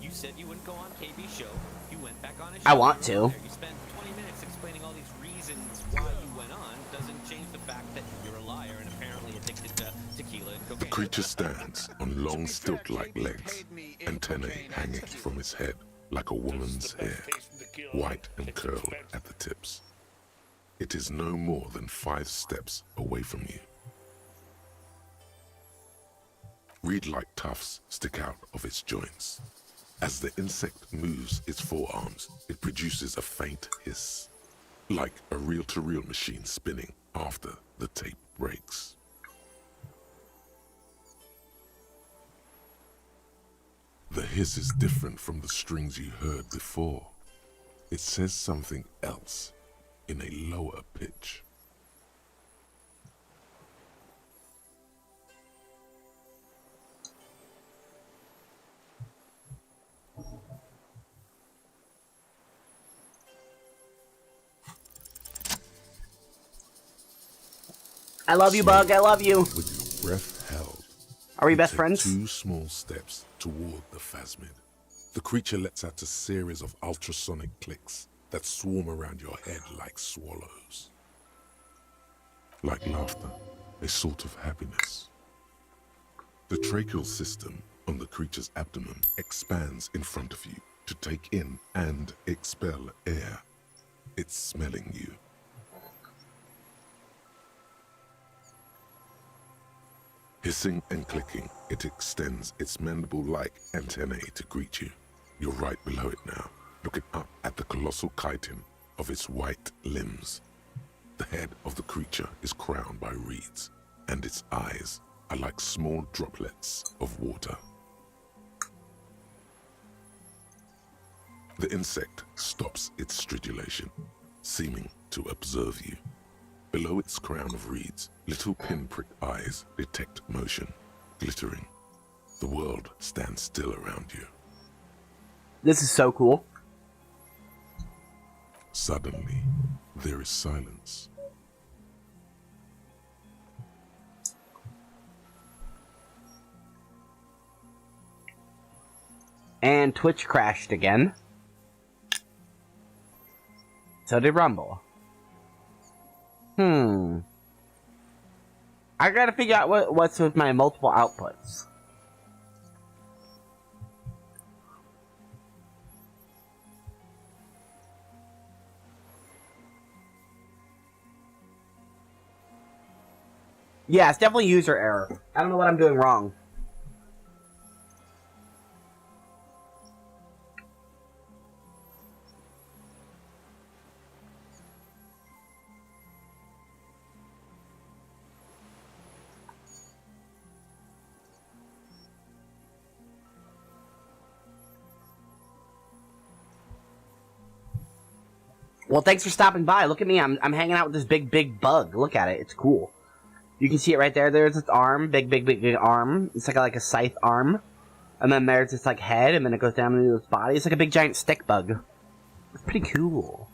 You said you wouldn't go on KB's show. You went back on his show. I want to. You spent 20 minutes explaining all these reasons why you went on. Doesn't change the fact that you're a liar and apparently addicted to tequila and cocaine. The creature stands on long stilt-like legs, antennae hanging from its head like a woman's hair, white and curled at the tips. It is no more than 5 steps away from you. Reed-like tufts stick out of its joints. As the insect moves its forearms, it produces a faint hiss, like a reel-to-reel machine spinning after the tape breaks. The hiss is different from the strings you heard before. It says something else in a lower pitch. I love you, Bug. I love you. With your breath held, Are we you best take friends? 2 small steps toward the phasmid. The creature lets out a series of ultrasonic clicks that swarm around your head like swallows. Like laughter, a sort of happiness. The tracheal system on the creature's abdomen expands in front of you to take in and expel air. It's smelling you. Hissing and clicking, it extends its mandible-like antennae to greet you. You're right below it now, looking up at the colossal chitin of its white limbs. The head of the creature is crowned by reeds, and its eyes are like small droplets of water. The insect stops its stridulation, seeming to observe you. Below its crown of reeds, little pinprick eyes detect motion, glittering. The world stands still around you. This is so cool. Suddenly, there is silence. And Twitch crashed again. So did Rumble. I gotta figure out what's with my multiple outputs. Yeah, it's definitely user error. I don't know what I'm doing wrong. Well, thanks for stopping by. Look at me. I'm hanging out with this big bug. Look at it. It's cool. You can see it right there. There's its arm. Big arm. It's like a scythe arm. And then there's its like head, and then it goes down into its body. It's like a big giant stick bug. It's pretty cool.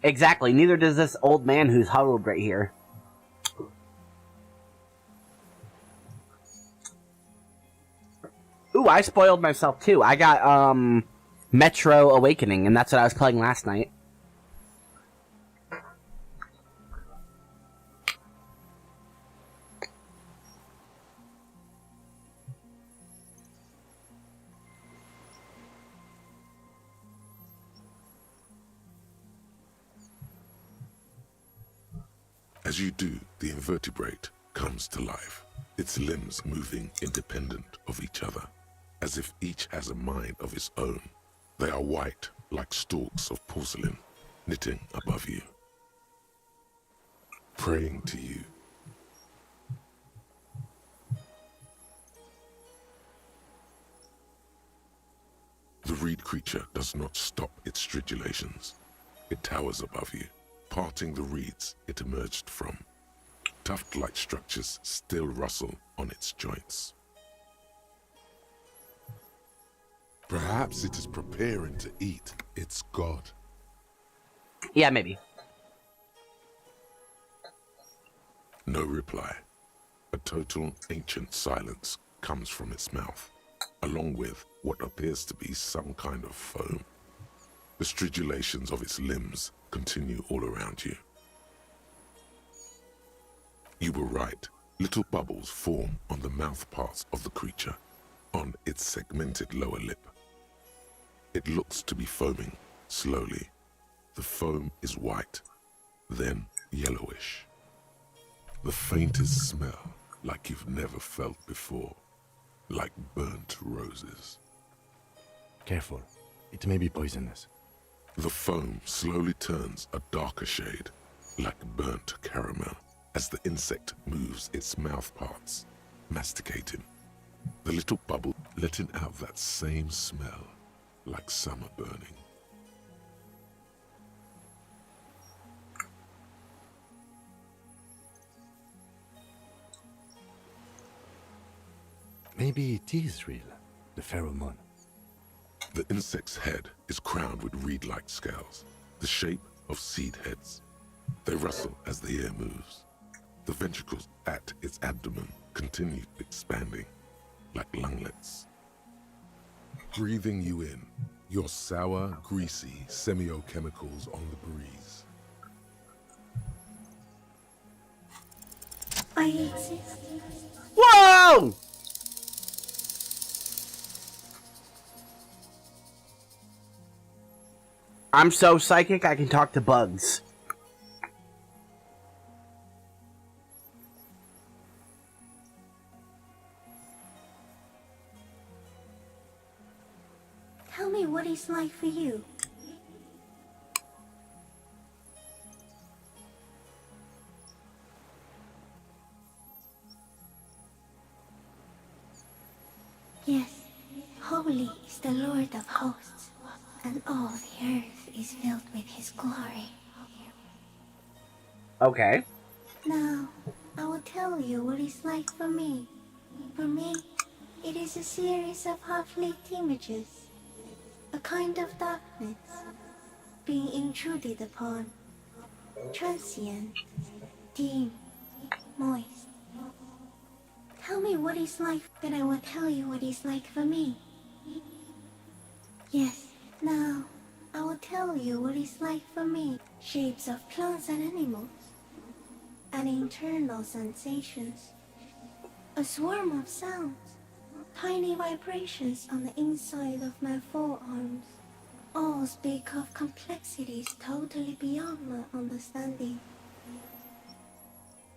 Exactly. Neither does this old man who's huddled right here. Ooh, I spoiled myself too. I got, Metro Awakening, and that's what I was playing last night. As you do, the invertebrate comes to life, its limbs moving independent of each other, as if each has a mind of its own. They are white, like stalks of porcelain, knitting above you, praying to you. The reed creature does not stop its stridulations. It towers above you, parting the reeds it emerged from. Tuft-like structures still rustle on its joints. Perhaps it is preparing to eat its god. Yeah, maybe. No reply. A total ancient silence comes from its mouth, along with what appears to be some kind of foam. The stridulations of its limbs continue all around you. You were right. Little bubbles form on the mouth parts of the creature, on its segmented lower lip. It looks to be foaming slowly. The foam is white, then yellowish. The faintest smell like you've never felt before, like burnt roses. Careful, it may be poisonous. The foam slowly turns a darker shade, like burnt caramel, as the insect moves its mouth parts, masticating. The little bubble letting out that same smell, like summer burning. Maybe it is real, the pheromone. The insect's head is crowned with reed-like scales, the shape of seed heads. They rustle as the air moves. The ventricles at its abdomen continue expanding, like lunglets. Breathing you in, your sour, greasy semiochemicals on the breeze. Whoa! I'm so psychic I can talk to bugs. Tell me what he's like for you. Holy is the Lord of hosts, and all the earth is filled with his glory. Okay. Now, I will tell you what it's like for me. For me, it is a series of half-lit images, a kind of darkness, being intruded upon, transient, dim, moist. Tell me what it's like, then I will tell you what it's like for me. Yes, now, I will tell you what it's like for me. Shapes of plants and animals, and internal sensations. A swarm of sounds, tiny vibrations on the inside of my forearms. All speak of complexities totally beyond my understanding.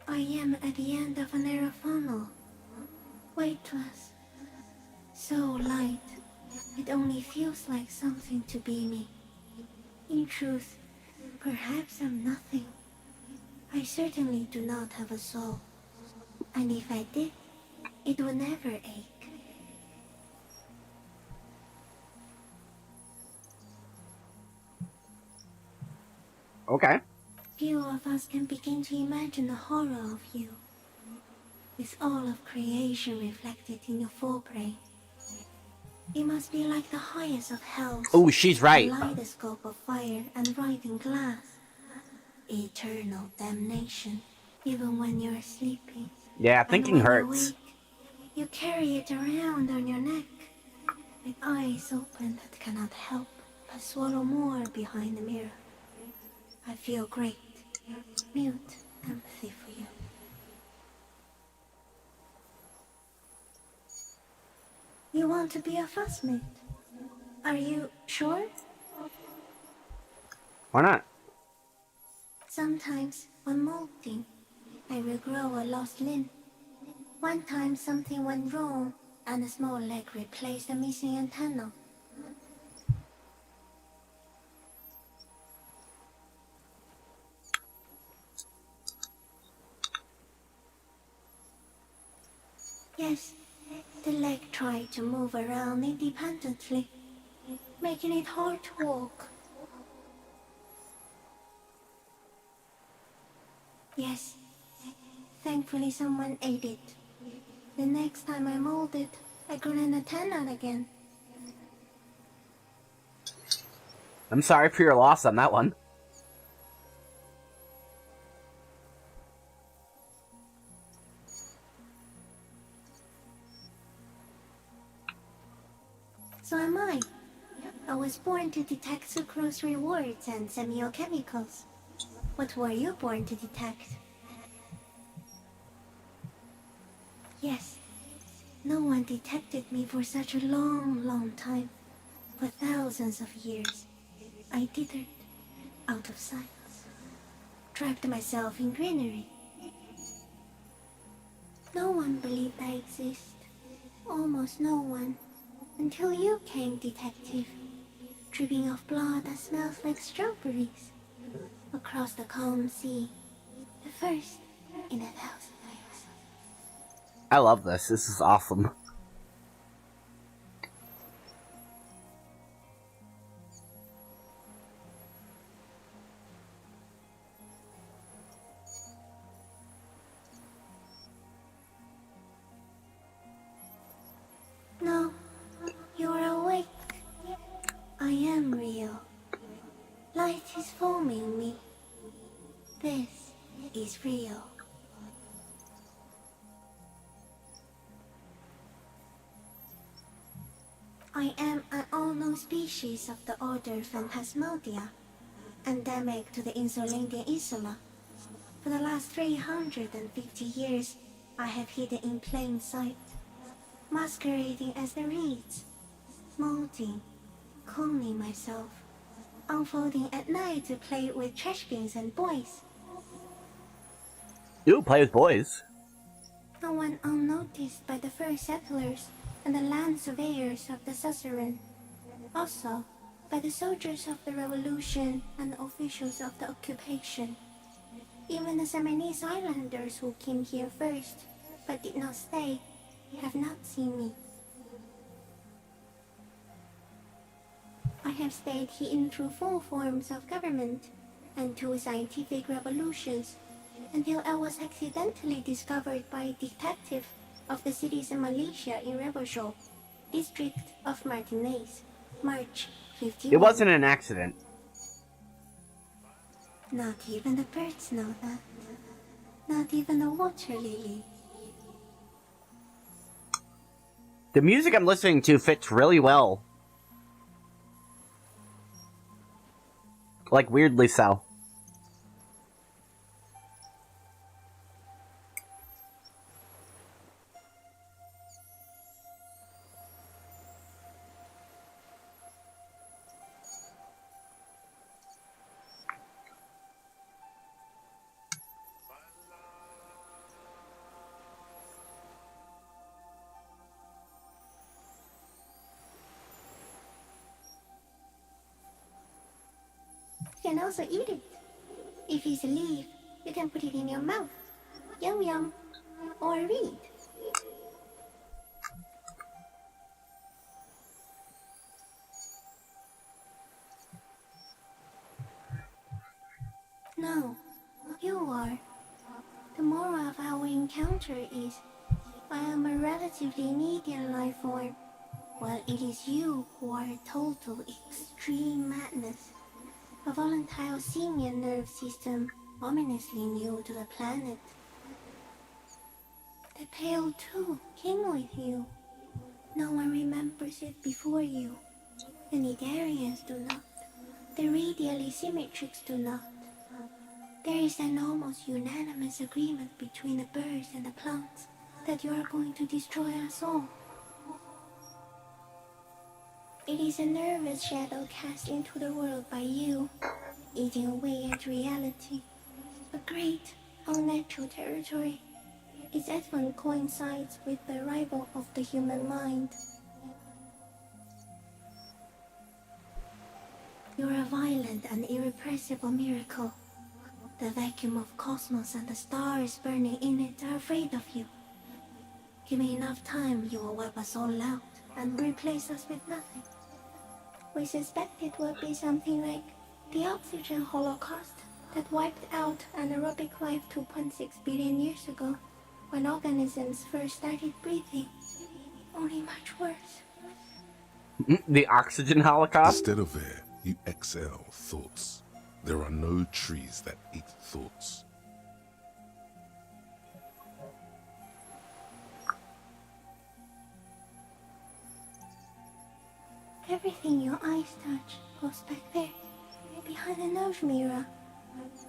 I am at the end of a narrow funnel, weightless, so light, it only feels like something to be me. In truth, perhaps I'm nothing. I certainly do not have a soul, and if I did, it would never ache. Okay. Few of us can begin to imagine the horror of you, with all of creation reflected in your forebrain. It must be like the highest of hells. Oh, she's right. A kaleidoscope of fire and writhing glass. Eternal damnation, even when you're sleeping. Yeah, thinking and when hurts. You wake, you carry it around on your neck, with eyes open that cannot help but swallow more behind the mirror. I feel great, mute empathy for you. You want to be a fussmate? Are you sure? Why not? Sometimes, when molting, I will grow a lost limb. One time something went wrong, and a small leg replaced a missing antenna. Yes, the leg tried to move around independently, making it hard to walk. Yes, thankfully someone ate it. The next time I molded, I grew an antenna again. I'm sorry for your loss on that one. So am I. I was born to detect sucrose rewards and semiochemicals. What were you born to detect? Yes, no one detected me for such a long, long time. For thousands of years, I dithered out of sight, trapped myself in greenery. No one believed I exist, almost no one, until you came, detective, dripping off blood that smells like strawberries, across the calm sea, the first in 1,000 years. I love this. This is awesome. No, you're awake. I am real. Light is forming me. This is real. I am an unknown species of the order Phantasmadia, endemic to the Insulandian Insula. For the last 350 years, I have hidden in plain sight, masquerading as the reeds, molding, cloning myself, unfolding at night to play with trash bins and boys. You play with boys. No one unnoticed by the first settlers and the land surveyors of the suzerain. Also, by the soldiers of the revolution and the officials of the occupation. Even the Seminese islanders who came here first, but did not stay, have not seen me. have stayed hidden through 4 forms of government and 2 scientific revolutions until I was accidentally discovered by a detective of the citizen militia in Revelshop, district of Martinez, March 51. It wasn't an accident. Not even the birds know that. Not even the water lily. The music I'm listening to fits really well. Like, weirdly so. You can also eat it. If it's a leaf, you can put it in your mouth. Yum yum. Or read. No, you are. The moral of our encounter is, I am a relatively medium life form, while it is you who are total extreme madness. A volatile senior nerve system ominously new to the planet. The Pale too came with you. No one remembers it before you. The Nidarians do not. The radially symmetrics do not. There is an almost unanimous agreement between the birds and the plants that you are going to destroy us all. It is a nervous shadow cast into the world by you, eating away at reality. A great, unnatural territory. Its advent coincides with the arrival of the human mind. You're a violent and irrepressible miracle. The vacuum of cosmos and the stars burning in it are afraid of you. Give me enough time, you will wipe us all out and replace us with nothing. We suspect it will be something like the oxygen holocaust that wiped out anaerobic life 2.6 billion years ago, when organisms first started breathing. Only much worse. The oxygen holocaust? Instead of air, you exhale thoughts. There are no trees that eat thoughts. Everything your eyes touch goes back there, behind the nose mirror.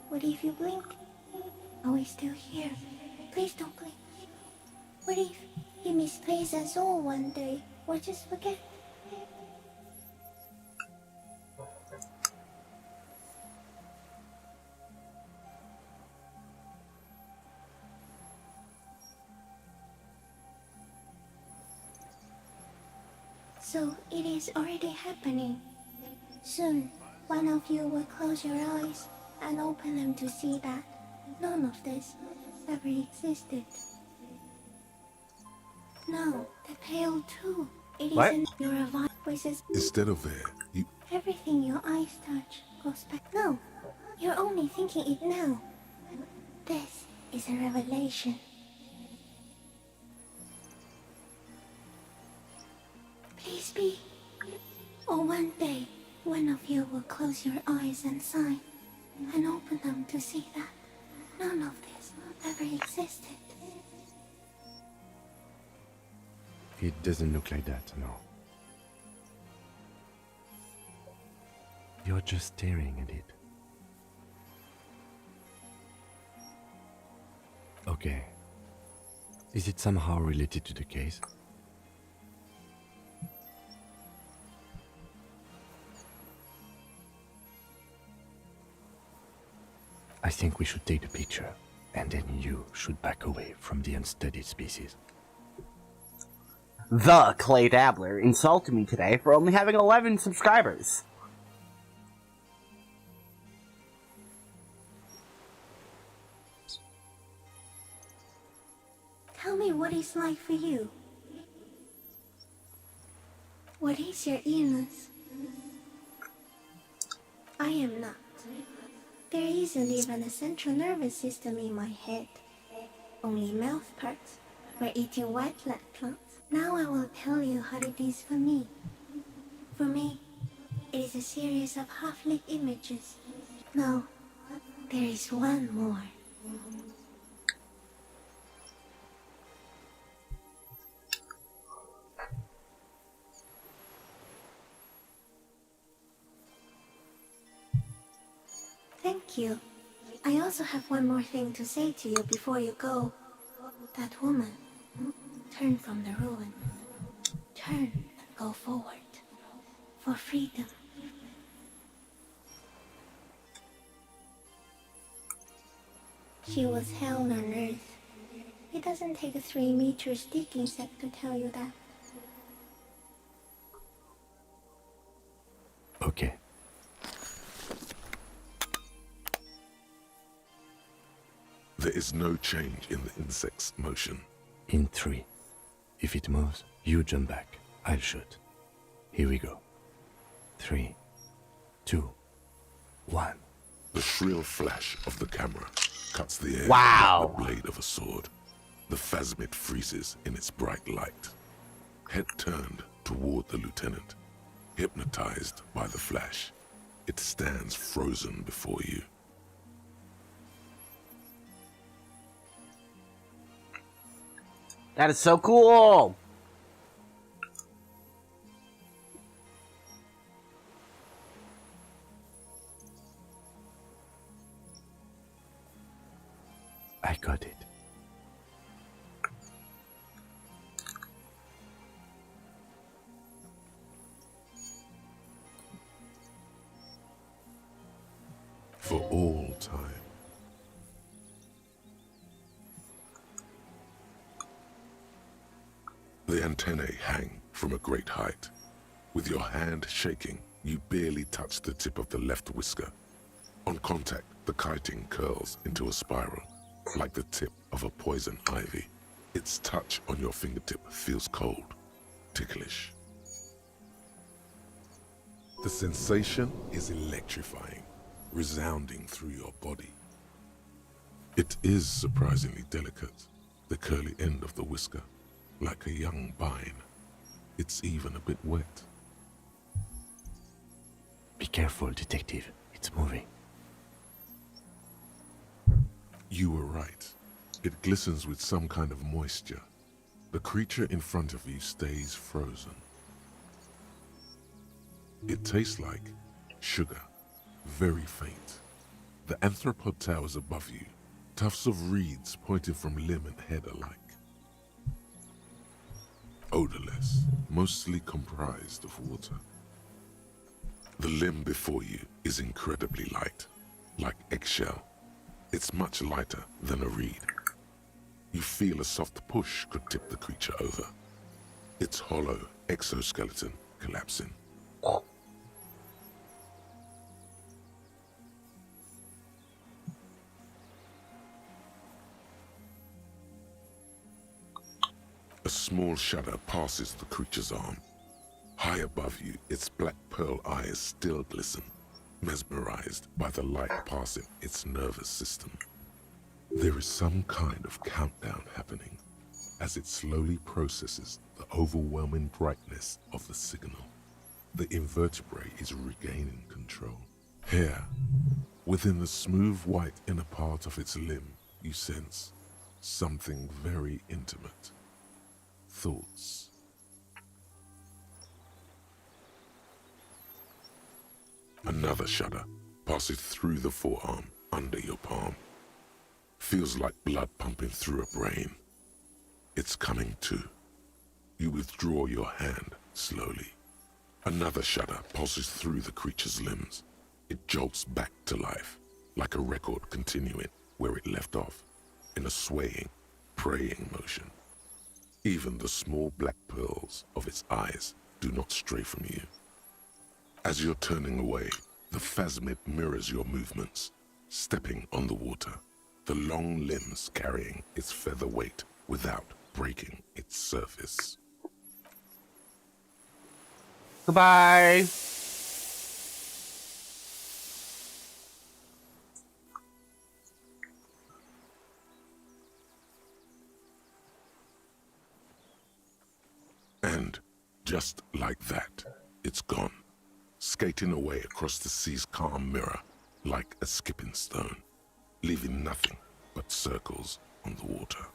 What if you blink? Are we still here? Please don't blink. What if he misplaces us all one day, or just forget? So it is already happening. Soon, one of you will close your eyes and open them to see that none of this ever existed. No, the Pale too. It What? isn't your voices. Instead of air, you... Everything your eyes touch goes back. No, you're only thinking it now. This is a revelation. Please be. Or one day, one of you will close your eyes and sign, and open them to see that none of this ever existed. It doesn't look like that, no. You're just staring at it. Okay. Is it somehow related to the case? I think we should take the picture, and then you should back away from the unstudied species. The Clay Dabbler insulted me today for only having 11 subscribers. Tell me what it's like for you. What is your illness? I am not. There isn't even a central nervous system in my head. Only mouth parts. We're eating white blood clots. Now I will tell you how it is for me. For me, it is a series of half-lit images. No, there is one more. Thank you. I also have one more thing to say to you before you go. That woman, turn from the ruin. Turn and go forward. For freedom. She was hell on earth. It doesn't take a 3-meter stick insect to tell you that. Okay. There is no change in the insect's motion. In 3. If it moves, you jump back. I'll shoot. Here we go. 3, 2, 1. The shrill flash of the camera cuts the air Wow. like the blade of a sword. The phasmid freezes in its bright light. Head turned toward the lieutenant, hypnotized by the flash. It stands frozen before you. That is so cool! I got it. For all time. The antennae hang from a great height. With your hand shaking, you barely touch the tip of the left whisker. On contact, the kiting curls into a spiral, like the tip of a poison ivy. Its touch on your fingertip feels cold, ticklish. The sensation is electrifying, resounding through your body. It is surprisingly delicate, the curly end of the whisker, like a young vine. It's even a bit wet. Be careful, detective. It's moving. You were right. It glistens with some kind of moisture. The creature in front of you stays frozen. It tastes like sugar, very faint. The anthropod towers above you, tufts of reeds pointing from limb and head alike. Odorless, mostly comprised of water. The limb before you is incredibly light, like eggshell. It's much lighter than a reed. You feel a soft push could tip the creature over. Its hollow exoskeleton collapsing. A small shudder passes the creature's arm. High above you, its black pearl eyes still glisten, mesmerized by the light passing its nervous system. There is some kind of countdown happening as it slowly processes the overwhelming brightness of the signal. The invertebrate is regaining control. Here, within the smooth white inner part of its limb, you sense something very intimate. Thoughts. Another shudder passes through the forearm under your palm. Feels like blood pumping through a brain. It's coming too. You withdraw your hand slowly. Another shudder pulses through the creature's limbs. It jolts back to life, like a record continuing where it left off, in a swaying, praying motion. Even the small black pearls of its eyes do not stray from you. As you're turning away, the phasmid mirrors your movements, stepping on the water, the long limbs carrying its feather weight without breaking its surface. Goodbye. Just like that, it's gone, skating away across the sea's calm mirror like a skipping stone, leaving nothing but circles on the water.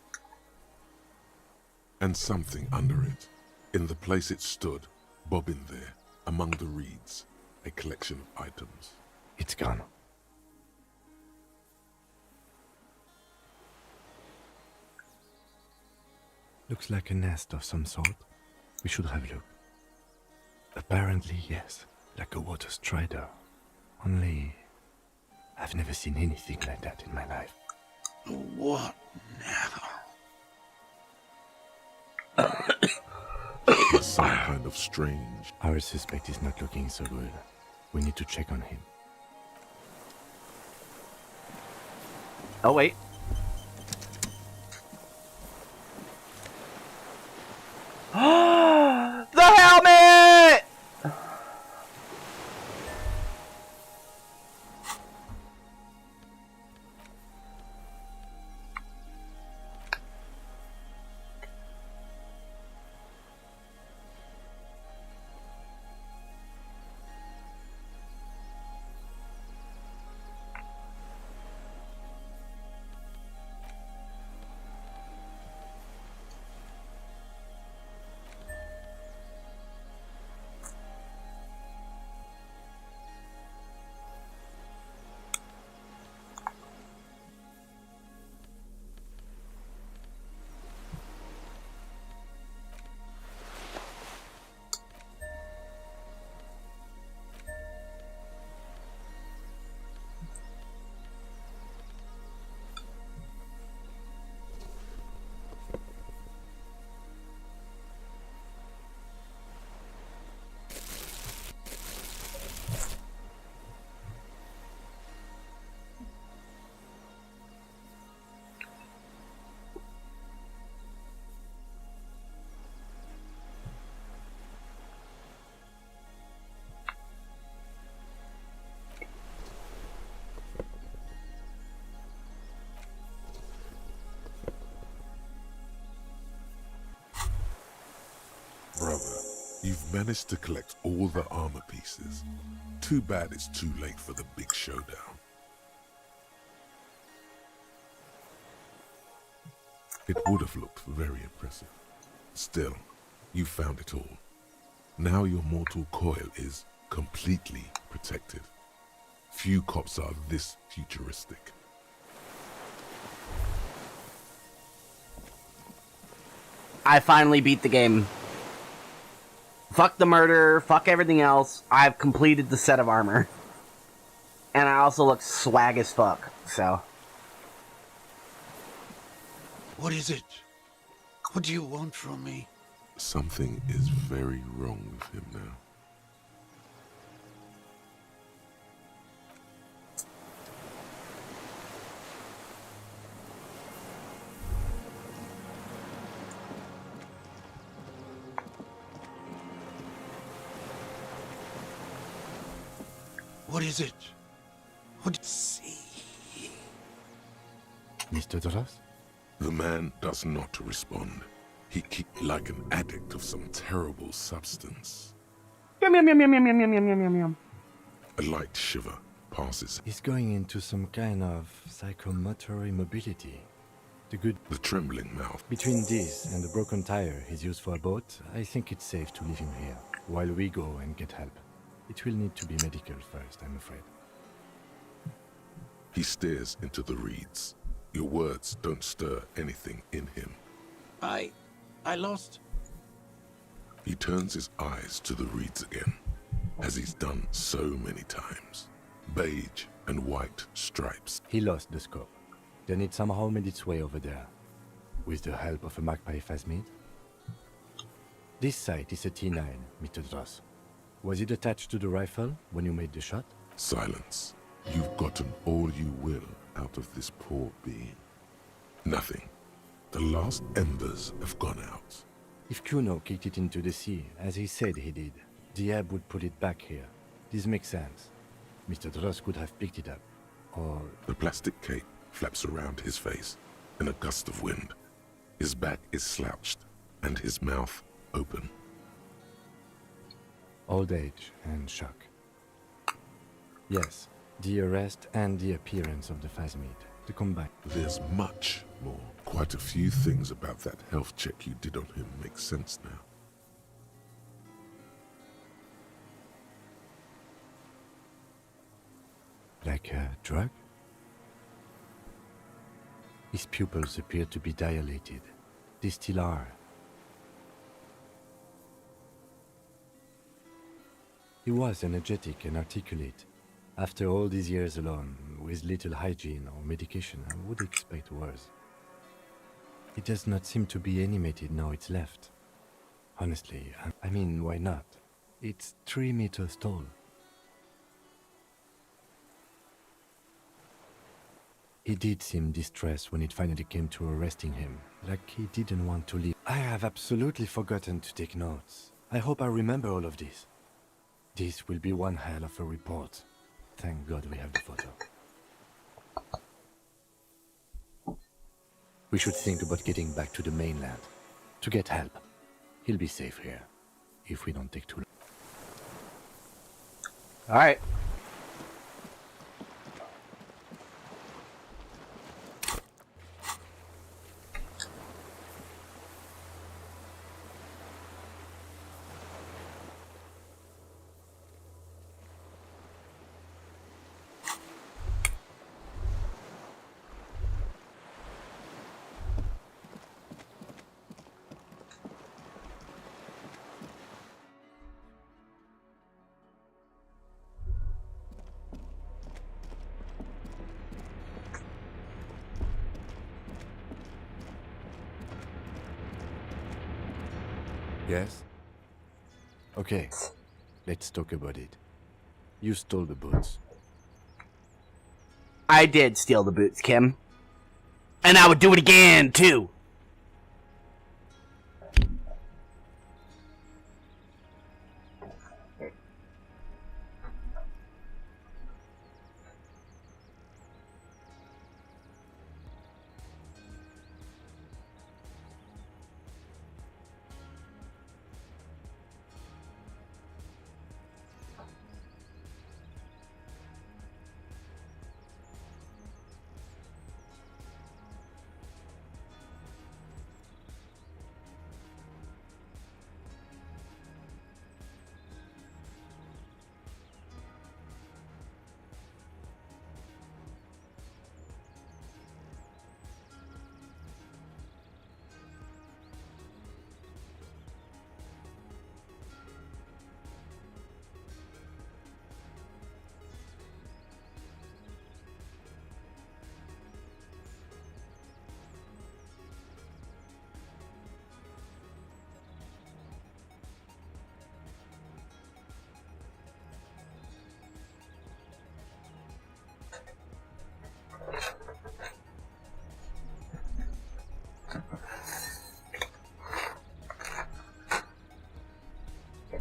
And something under it, in the place it stood, bobbing there, among the reeds, a collection of items. It's gone. Looks like a nest of some sort. We should have a look. Apparently, yes, like a water strider. Only, I've never seen anything like that in my life. What now? It's some kind of strange. Our suspect is not looking so good. We need to check on him. Oh, wait. The helmet! Brother, you've managed to collect all the armor pieces. Too bad it's too late for the big showdown. It would have looked very impressive. Still, you found it all. Now your mortal coil is completely protected. Few cops are this futuristic. I finally beat the game. Fuck the murder, fuck everything else. I've completed the set of armor. And I also look swag as fuck, so. What is it? What do you want from me? Something is very wrong with him now. What is it? What see? Mr. Dross? The man does not respond. He keeps like an addict of some terrible substance. Yum, yum, yum, yum, yum, yum, yum, yum, yum, yum. A light shiver passes. He's going into some kind of psychomotor immobility. The trembling mouth. Between this and the broken tire he's used for a boat, I think it's safe to leave him here, while we go and get help. It will need to be medical first, I'm afraid. He stares into the reeds. Your words don't stir anything in him. I lost. He turns his eyes to the reeds again, as he's done so many times. Beige and white stripes. He lost the scope. Then it somehow made its way over there, with the help of a magpie phasmid. This sight is a T9, Mr. Dross. Was it attached to the rifle when you made the shot? Silence. You've gotten all you will out of this poor being. Nothing. The last embers have gone out. If Kuno kicked it into the sea, as he said he did, Diab would put it back here. This makes sense. Mr. Dross could have picked it up, or... The plastic cape flaps around his face in a gust of wind. His back is slouched, and his mouth open. old age, and shock. Yes, the arrest and the appearance of the phasmid, the combined. There's much more. Quite a few things about that health check you did on him make sense now. Like a drug? His pupils appear to be dilated. They still are. He was energetic and articulate. After all these years alone, with little hygiene or medication, I would expect worse. He does not seem to be animated now it's left. Honestly, I mean, why not? It's 3 meters tall. He did seem distressed when it finally came to arresting him, like he didn't want to leave. I have absolutely forgotten to take notes. I hope I remember all of this. This will be one hell of a report. Thank God we have the photo. We should think about getting back to the mainland. To get help. He'll be safe here. If we don't take too long. Alright. Yes? Okay, let's talk about it. You stole the boots. I did steal the boots, Kim. And I would do it again, too.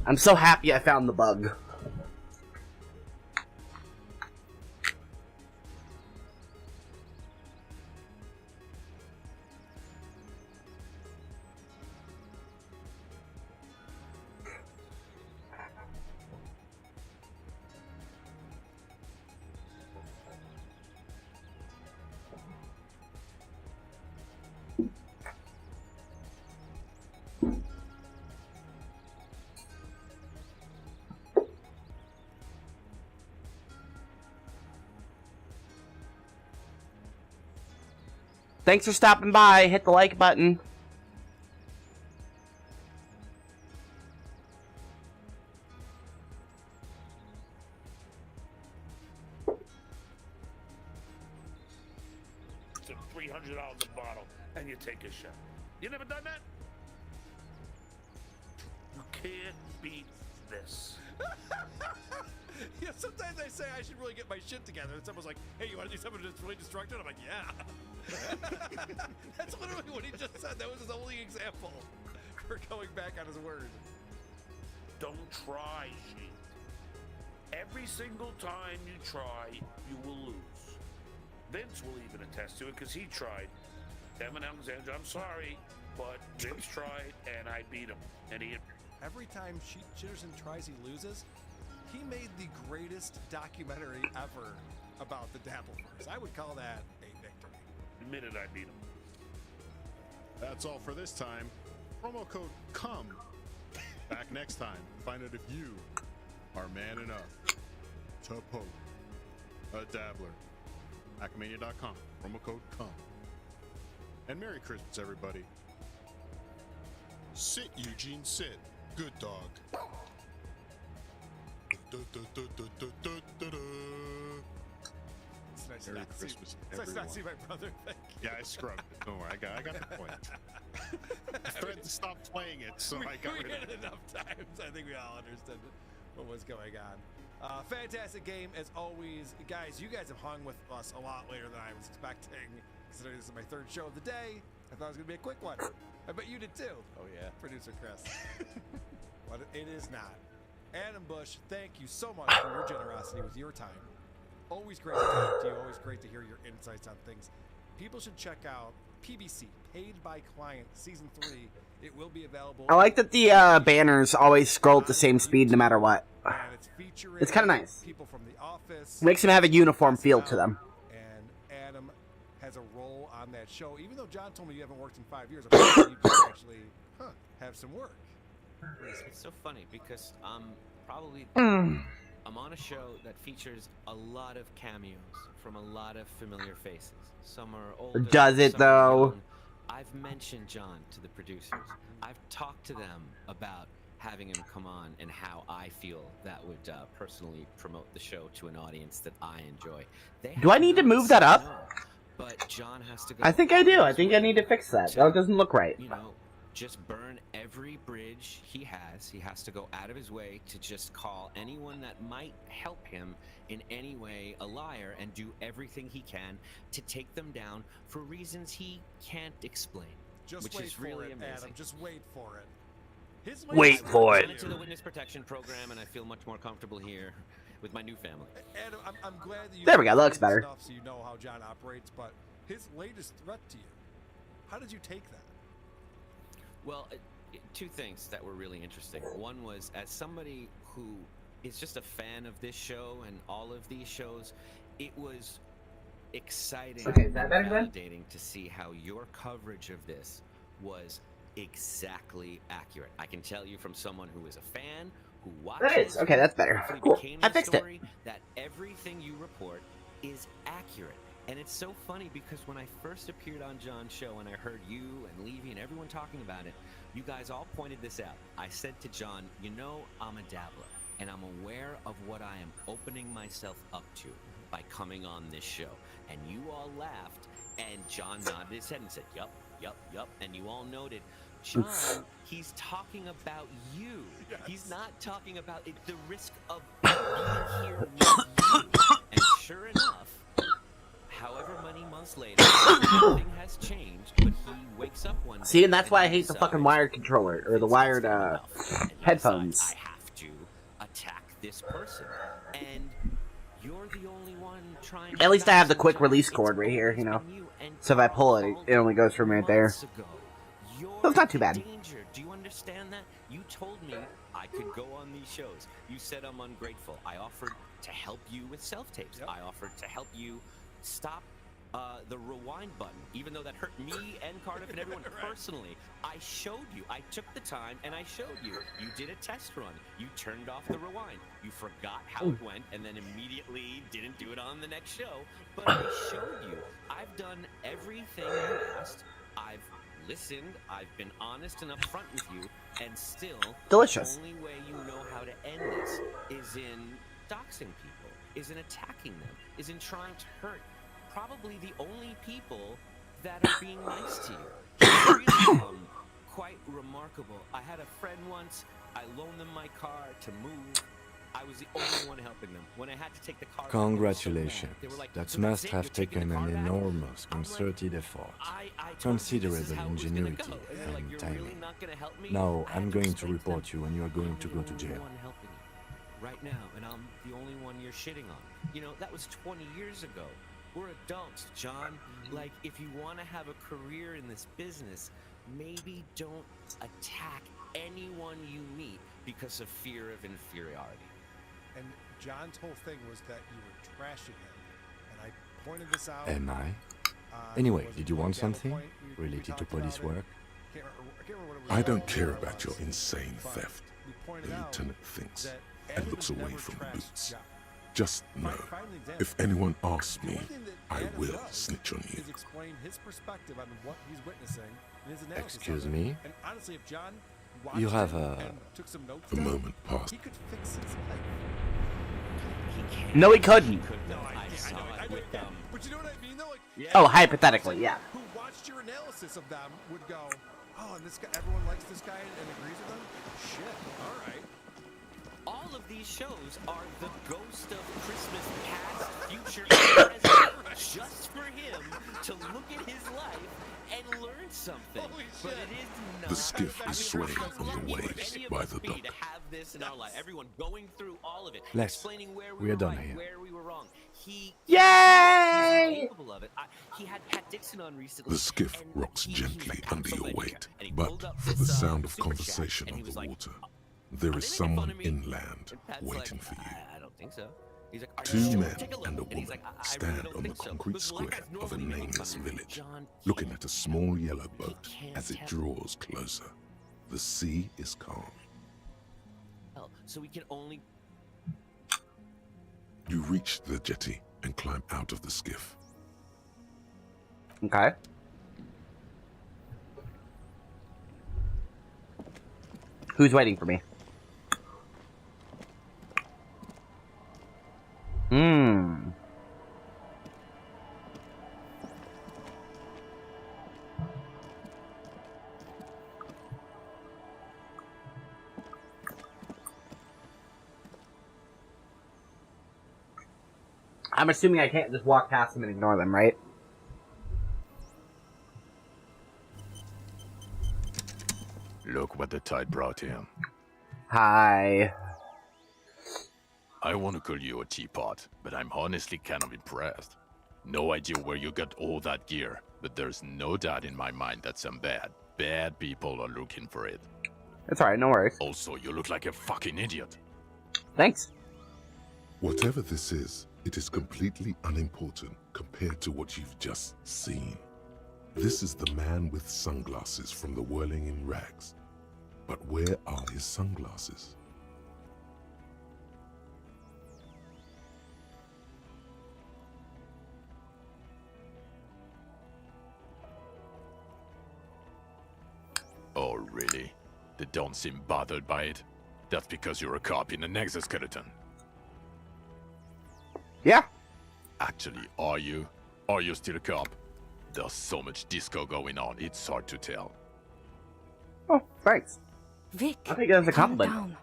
I'm so happy I found the bug. Thanks for stopping by. Hit the like button. It's $300 a bottle, and you take a shot. You never done that? You can't beat this. Yeah, sometimes I say I should really get my shit together, and someone's like, "Hey, you want to do something that's really destructive?" I'm like, "Yeah." That's literally what he just said. That was his only example for going back on his word. Don't try, Sheet. Every single time you try, you will lose. Vince will even attest to it because he tried. Devin Alexander, I'm sorry, but Vince tried and I beat him. And he every time she cheers and tries, he loses. He made the greatest documentary ever about the Dabblers. I would call that a victory. Admitted I beat him. That's all for this time. Promo code COME. Back next time. Find out if you are man enough to poke a dabbler. Acmania.com. Promo code COME. And Merry Christmas, everybody. Sit, Eugene, sit. Good dog. It's nice Merry not to Christmas, see, it's nice not to see everyone. my brother. Thank you. Yeah, I scrubbed it. Don't worry, I got the point. I threatened to stop playing it, so I got rid of hit it. it enough times. I think we all understood what was going on. Fantastic game as always, guys. You guys have hung with us a lot later than I was expecting. Considering this is my third show of the day, I thought it was gonna be a quick one. I bet you did too. Oh yeah, producer Chris. But it is not. Adam Bush, thank you so much for your generosity with your time. Always great to talk to you. Always great to hear your insights on things. People should check out PBC, Paid by Client, Season 3. It will be available. I like that the banners always scroll at the same speed no matter what. It's kind of nice. People from The Office. Makes them have a uniform feel to them. And Adam has a role on that show. Even though John told me you haven't worked in 5 years, I'm sure you can actually have some work. It's so funny because probably I'm on a show that features a lot of cameos from a lot of familiar faces. Some are older. Does it some are though? young. I've mentioned John to the producers. I've talked to them about having him come on and how I feel that would personally promote the show to an audience that I enjoy. Do I need to move that up? But John has to go. I think I do. I think I need to fix that. That doesn't look right. You know, just burn every bridge he has. He has to go out of his way to just call anyone that might help him in any way a liar and do everything he can to take them down for reasons he can't explain. Just which wait is for really it, amazing. Adam. Just wait for it. His Wait for it. I went to the witness protection program, and I feel much more comfortable here with my new family. Adam, I'm glad that you. There we go, that looks better. Stuff so you know how John operates, but his latest threat to you. How did you take that? Well, two things that were really interesting. One was, as somebody who is just a fan of this show and all of these shows, it was exciting and validating to see how your coverage of this was exactly accurate. I can tell you from someone who is a fan, who watches. That is. Okay, that's better. Cool. I fixed it. That everything you report is accurate. And it's so funny because when I first appeared on John's show and I heard you and Levy and everyone talking about it, you guys all pointed this out. I said to John, you know, I'm a dabbler and I'm aware of what I am opening myself up to by coming on this show. And you all laughed and John nodded his head and said, yup, yup, yup. And you all noted, John, he's talking about you. Yes. He's not talking about it, the risk of being here with you. And sure enough, however many months later, nothing has changed, but he wakes up one day. See, and that's why I hate the fucking wired controller, or the wired headphones. I have to attack this person, and you're the only one trying. At least I have the quick release cord right here, you know. So if I pull it, it only goes from right there. So it's not too bad. Do you understand that? You told me I could go on these shows. You said I'm ungrateful. I offered to help you with self-tapes. Yep. I offered to help you stop the rewind button, even though that hurt me and Cardiff and everyone personally. I showed you. I took the time and I showed you. You did a test run. You turned off the rewind. You forgot how it went and then immediately didn't do it on the next show. But I showed you. I've done everything you asked. I've listened. I've been honest and upfront with you. And still, delicious. The only way you know how to end this is in doxing people, is in attacking them, is in trying to hurt probably the only people that are being nice to you. It's really quite remarkable. I had a friend once, I loaned them my car to move. I was the only one helping them. When I had to take the car, congratulations. they were like, that must have taken an enormous concerted effort, considerable ingenuity, and timing. Now I'm going to report you and you are going to go to jail. Right now, and I'm the only one you're shitting on. You know, that was 20 years ago. We're adults, John. Like, if you want to have a career in this business, maybe don't attack anyone you meet because of fear of inferiority. And John's whole thing was that you were trashing him, and I pointed this out. Am I? Anyway, did you want something related to police work? I don't care about your insane theft, the lieutenant thinks, and looks away from Boots. Just know, if anyone asks me, I will snitch on you. Excuse me? You have a... The moment passed. No, he couldn't. But you know what I mean, though? Like, Oh, hypothetically, yeah. Who watched your analysis of them would go, oh, and this guy, everyone likes this guy and agrees with him? Shit, all right. All of these shows are the ghost of Christmas past, future, and present, just for him to look at his life and learn something. But it is not. The skiff is swaying on the waves by the dock. To have this in our life, everyone going through all of it, Les, explaining where we are were done right, here. where we were wrong. Yay! He's capable of it. He had Pat Dixon on recently. The skiff rocks gently under your weight, but for the sound of conversation on the water, there is someone inland waiting for you. I don't think so. He's like, are you Two sure? men Take a look. and a And he's woman like, I stand really don't on the think so. concrete Because black square guys of a normally make nameless fun of him. village, John looking at a small yellow boat can't as it tell. draws closer. The sea is calm. Hell, so we can only. You reach the jetty and climb out of the skiff. Okay. Who's waiting for me? I'm assuming I can't just walk past them and ignore them, right? Look what the tide brought him. Hi. I want to call you a teapot, but I'm honestly kind of impressed. No idea where you got all that gear, but there's no doubt in my mind that some bad people are looking for it. It's alright, no worries. Also, you look like a fucking idiot. Thanks. Whatever this is, it is completely unimportant compared to what you've just seen. This is the man with sunglasses from the Whirling in Rags. But where are his sunglasses? Oh, really? They don't seem bothered by it? That's because you're a cop in an exoskeleton. Yeah. Actually, are you? Are you still a cop? There's so much disco going on, it's hard to tell. Oh, thanks. Vic, I think that's a calm compliment. down.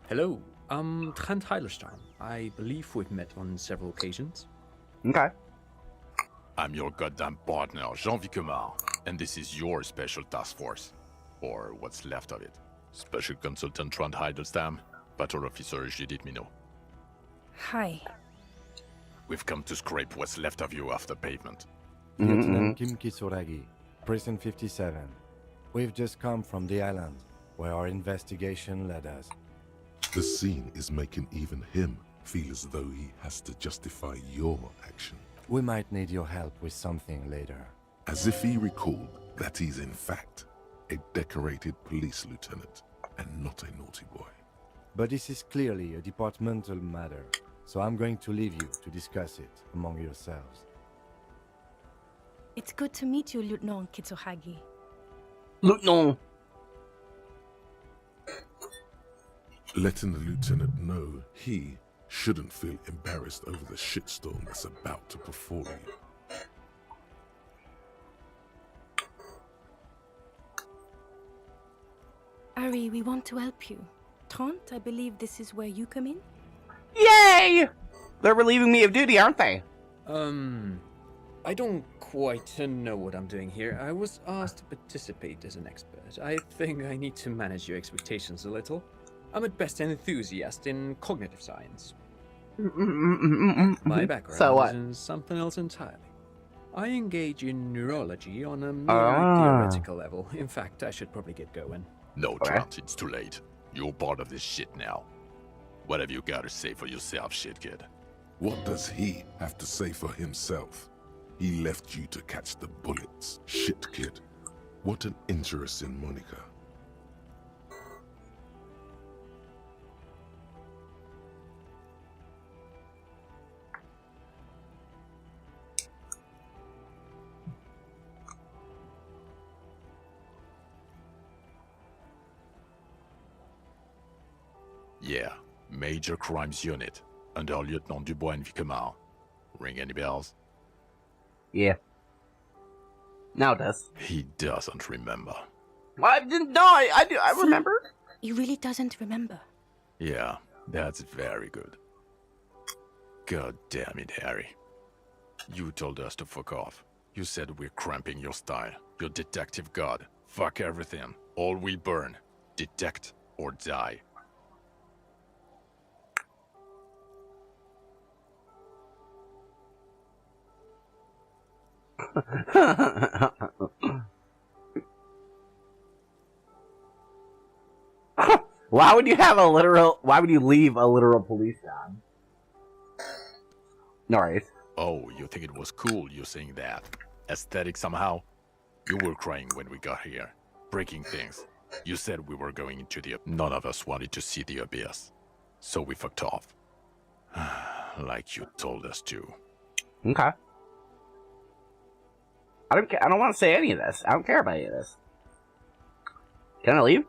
Hello, I'm Trent Heilerstein. I believe we've met on several occasions. Okay. I'm your goddamn partner, Jean-Vic Comar, and this is your special task force. Or what's left of it. Special Consultant Trent Heilerstam, Patrol Officer Judith Minot. Hi. We've come to scrape what's left of you off the pavement. Lieutenant Kim Kisuragi, Prison 57. We've just come from the island, where our investigation led us. The scene is making even him feel as though he has to justify your action. We might need your help with something later. As if he recalled that he's in fact a decorated police lieutenant and not a naughty boy. But this is clearly a departmental matter, so I'm going to leave you to discuss it among yourselves. It's good to meet you, Lieutenant Kitsuhagi. Lieutenant. Letting the lieutenant know he shouldn't feel embarrassed over the shitstorm that's about to befall you. Ari, we want to help you. Trent, I believe this is where you come in? Yay! They're relieving me of duty, aren't they? I don't quite know what I'm doing here. I was asked to participate as an expert. I think I need to manage your expectations a little. I'm at best an enthusiast in cognitive science. My background So what? is in something else entirely. I engage in neurology on a merely theoretical level. In fact, I should probably get going. No, Trent, it's too late. You're part of this shit now. What have you got to say for yourself, shit kid? What does he have to say for himself? He left you to catch the bullets. Shit kid. What an interesting moniker. Yeah, Major Crimes Unit, under Lieutenant Dubois and Vicomar. Ring any bells? Yeah. Now it does. He doesn't remember. Well, I didn't know. I do. I remember. He really doesn't remember. Yeah, that's very good. God damn it, Harry. You told us to fuck off. You said we're cramping your style. Your detective god. Fuck everything. All will burn. Detect or die. Why would you have a literal? Why would you leave a literal police job? No worries. Oh, you think it was cool you saying that? Aesthetic somehow? You were crying when we got here. Breaking things. You said we were going into the... None of us wanted to see the abyss. So we fucked off. Like you told us to. Okay. I don't want to say any of this. I don't care about any of this. Can I leave?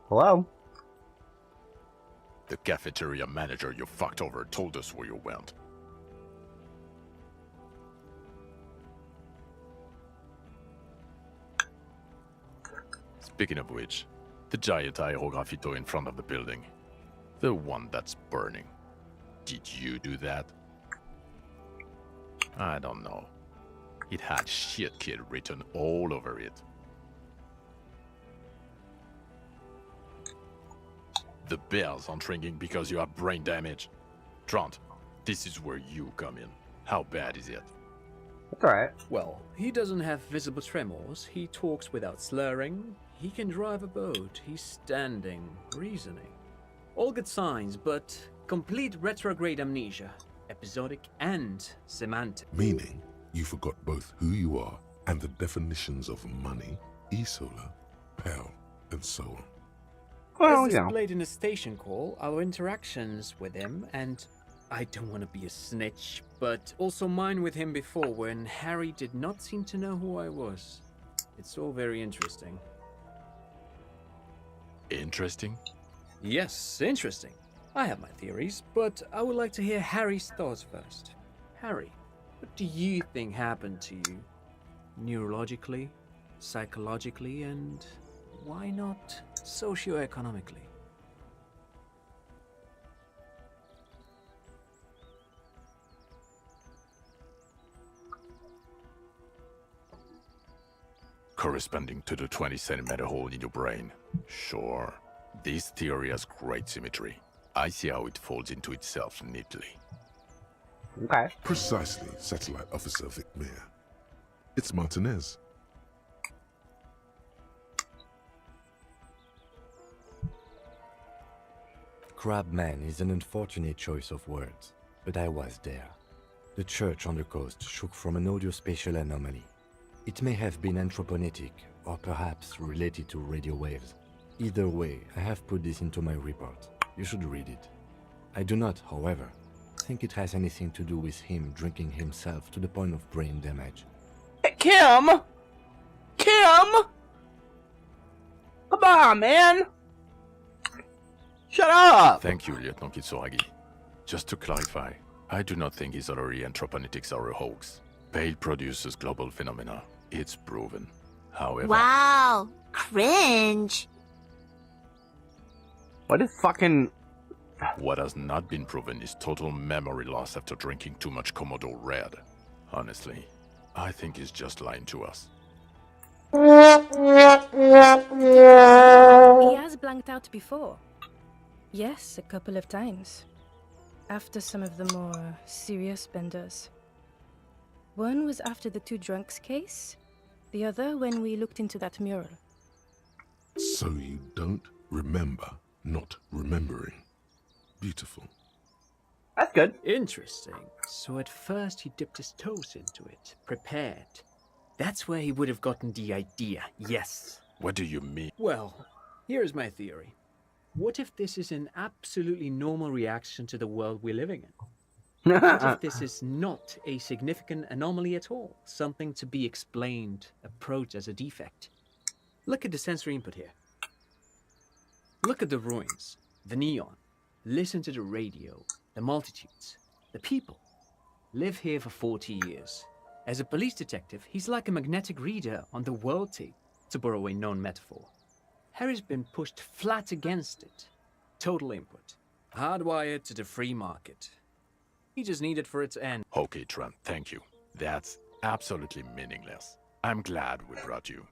Hello? The cafeteria manager you fucked over told us where you went. Speaking of which, the giant aerograffito in front of the building. The one that's burning. Did you do that? I don't know. It had shit kid written all over it. The bells aren't ringing because you have brain damage. Trant, this is where you come in. How bad is it? That's alright. Well, he doesn't have visible tremors, he talks without slurring, he can drive a boat, he's standing, reasoning. All good signs, but complete retrograde amnesia, episodic and semantic. Meaning, you forgot both who you are and the definitions of money, e-solar, pound, and so on. Well, As displayed in a station call, our interactions with him, and I don't want to be a snitch, but also mine with him before when Harry did not seem to know who I was. It's all very interesting. Interesting? Yes, interesting. I have my theories, but I would like to hear Harry's thoughts first. Harry, what do you think happened to you? Neurologically, psychologically, and why not socioeconomically? Corresponding to the 20-centimeter hole in your brain. Sure. This theory has great symmetry. I see how it folds into itself neatly. Okay. Precisely, Satellite Officer Vic Mayer. It's Martinez. Crabman is an unfortunate choice of words, but I was there. The church on the coast shook from an audiospatial anomaly. It may have been anthroponetic, or perhaps related to radio waves. Either way, I have put this into my report. You should read it. I do not, however, think it has anything to do with him drinking himself to the point of brain damage. Kim! Kim! Come on, man! Shut up! Thank you, Lieutenant Kitsuragi. Just to clarify, I do not think Isolari and troponetics are a hoax. Pale produces global phenomena. It's proven. However... Wow! Cringe! What is fucking... What has not been proven is total memory loss after drinking too much Komodo Red. Honestly, I think he's just lying to us. He has blanked out before. Yes, a couple of times. After some of the more serious benders. One was after the two drunks case, the other when we looked into that mural. So you don't remember not remembering. Beautiful. That's good. Interesting. So at first he dipped his toes into it, prepared. That's where he would have gotten the idea, yes. What do you mean? Well, here's my theory. What if this is an absolutely normal reaction to the world we're living in? What if this is not a significant anomaly at all? Something to be explained, approached as a defect? Look at the sensory input here. Look at the ruins, the neon. Listen to the radio, the multitudes, the people. Live here for 40 years. As a police detective, he's like a magnetic reader on the world tape, to borrow a known metaphor. Harry's been pushed flat against it. Total input. Hardwired to the free market. He just needed for its end. Okay, Trent, thank you. That's absolutely meaningless. I'm glad we brought you.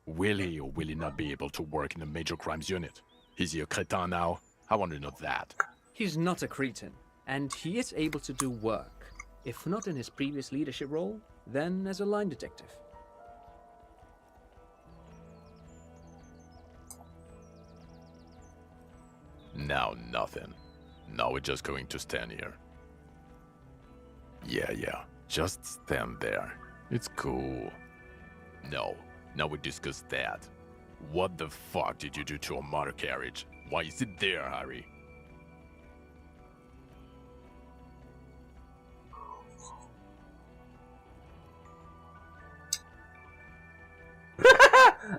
Will he or will he not be able to work in the major crimes unit? Is he a cretin now? I want to know that. He's not a cretin, and he is able to do work. If not in his previous leadership role, then as a line detective. Now nothing. Now we're just going to stand here. Yeah. Just stand there. It's cool. No. Now we discuss that. What the fuck did you do to a motor carriage? Why is it there, Harry?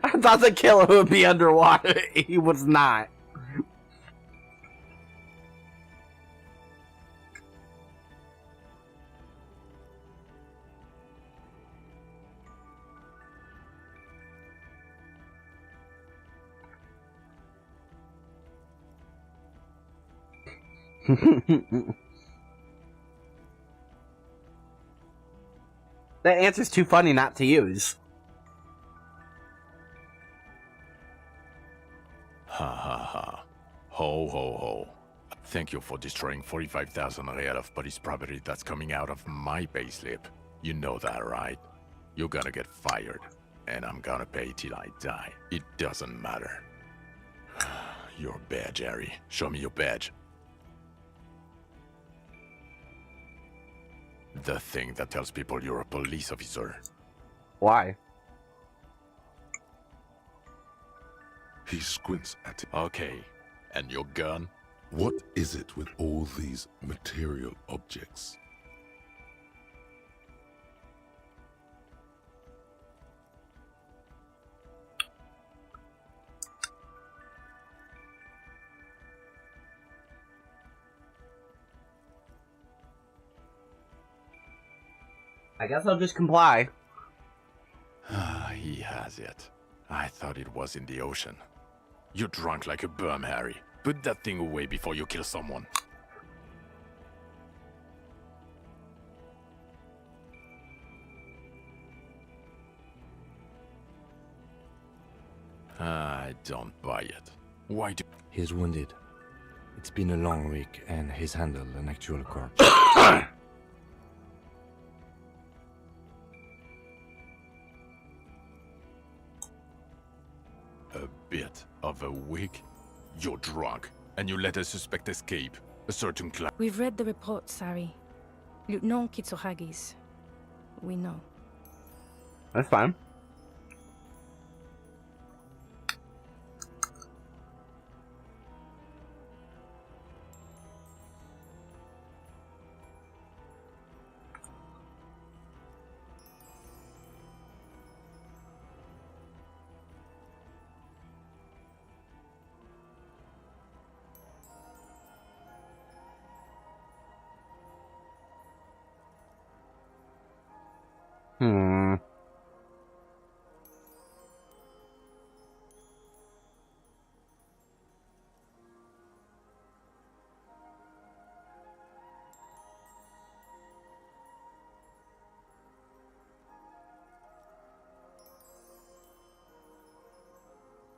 I thought the killer would be underwater. He was not. That answer's too funny not to use. Ha ha ha. Ho ho ho. Thank you for destroying 45,000 real of police property that's coming out of my payslip. You know that, right? You're gonna get fired, and I'm gonna pay till I die. It doesn't matter. Your badge, Harry. Show me your badge. The thing that tells people you're a police officer. Why? He squints at it. Okay, and your gun? What is it with all these material objects? I guess I'll just comply. He has it. I thought it was in the ocean. You're drunk like a bum, Harry. Put that thing away before you kill someone. I don't buy it. Why do... He's wounded. It's been a long week, and he's handled an actual corpse. A bit of a week? You're drunk, and you let a suspect escape. A certain class. We've read the reports, Harry. Lieutenant Kitsuhagi's. We know. That's fine.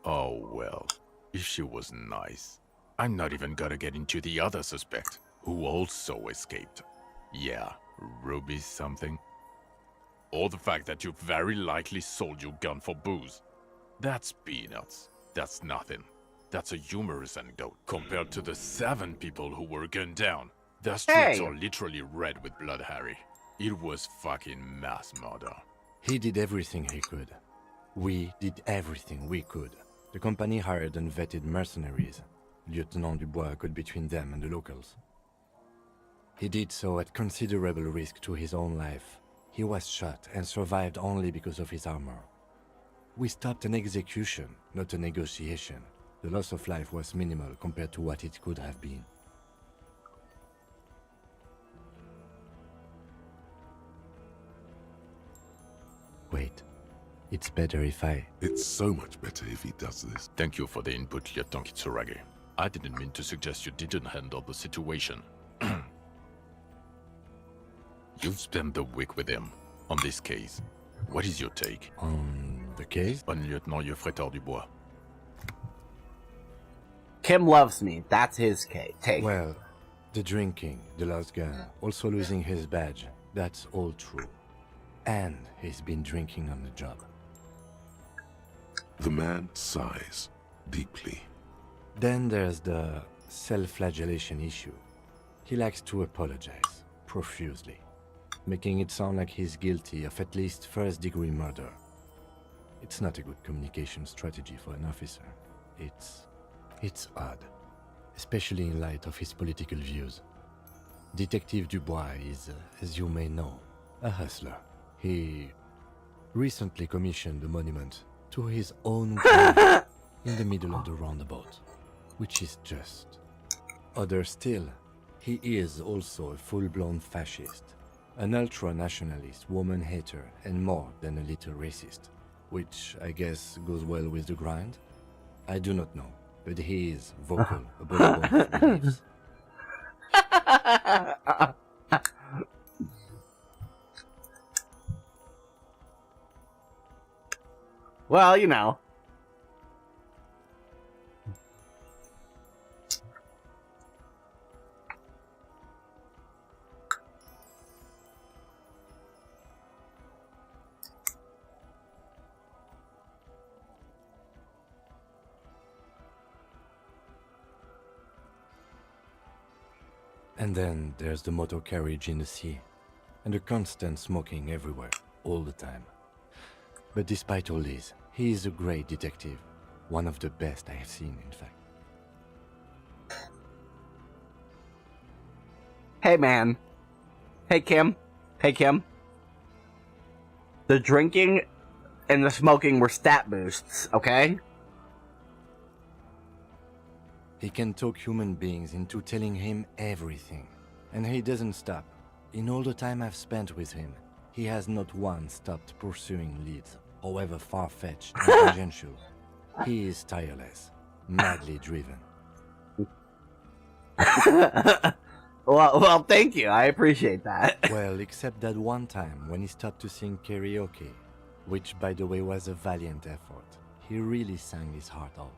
Oh well, if she was nice. I'm not even gonna get into the other suspect, who also escaped. Yeah, Ruby something. Or the fact that you very likely sold your gun for booze. That's peanuts. That's nothing. That's a humorous anecdote compared to the 7 people who were gunned down. The streets Hey. are literally red with blood, Harry. It was fucking mass murder. He did everything he could. We did everything we could. The company hired and vetted mercenaries. Lieutenant Dubois got between them and the locals. He did so at considerable risk to his own life. He was shot and survived only because of his armor. We stopped an execution, not a negotiation. The loss of life was minimal compared to what it could have been. Wait, it's better if I... It's so much better if he does this. Thank you for the input, Lieutenant Kitsuragi. I didn't mean to suggest you didn't handle the situation. You've spent the week with him on this case. What is your take? On the case? On Lieutenant Geoffrey Dubois. Kim loves me. That's his take. Well, the drinking, the lost gun, also losing his badge, that's all true. And he's been drinking on the job. The man sighs deeply. Then there's the self-flagellation issue. He likes to apologize, profusely, making it sound like he's guilty of at least first-degree murder. It's not a good communication strategy for an officer. It's odd, especially in light of his political views. Detective Dubois is, as you may know, a hustler. He recently commissioned a monument to his own grave in the middle of the roundabout, which is just. Other still, he is also a full-blown fascist, an ultra-nationalist, woman-hater, and more than a little racist, which I guess goes well with the grind. I do not know, but he is vocal about his beliefs. Well, you know. And then there's the motor carriage in the sea, and the constant smoking everywhere, all the time. But despite all this, he is a great detective, one of the best I have seen, in fact. Hey, man. Hey, Kim. Hey, Kim. The drinking and the smoking were stat boosts, okay? He can talk human beings into telling him everything, and he doesn't stop. In all the time I've spent with him, he has not once stopped pursuing leads, however far-fetched and tangential. He is tireless, madly driven. Well, thank you. I appreciate that. Well, except that one time when he stopped to sing karaoke, which, by the way, was a valiant effort. He really sang his heart out.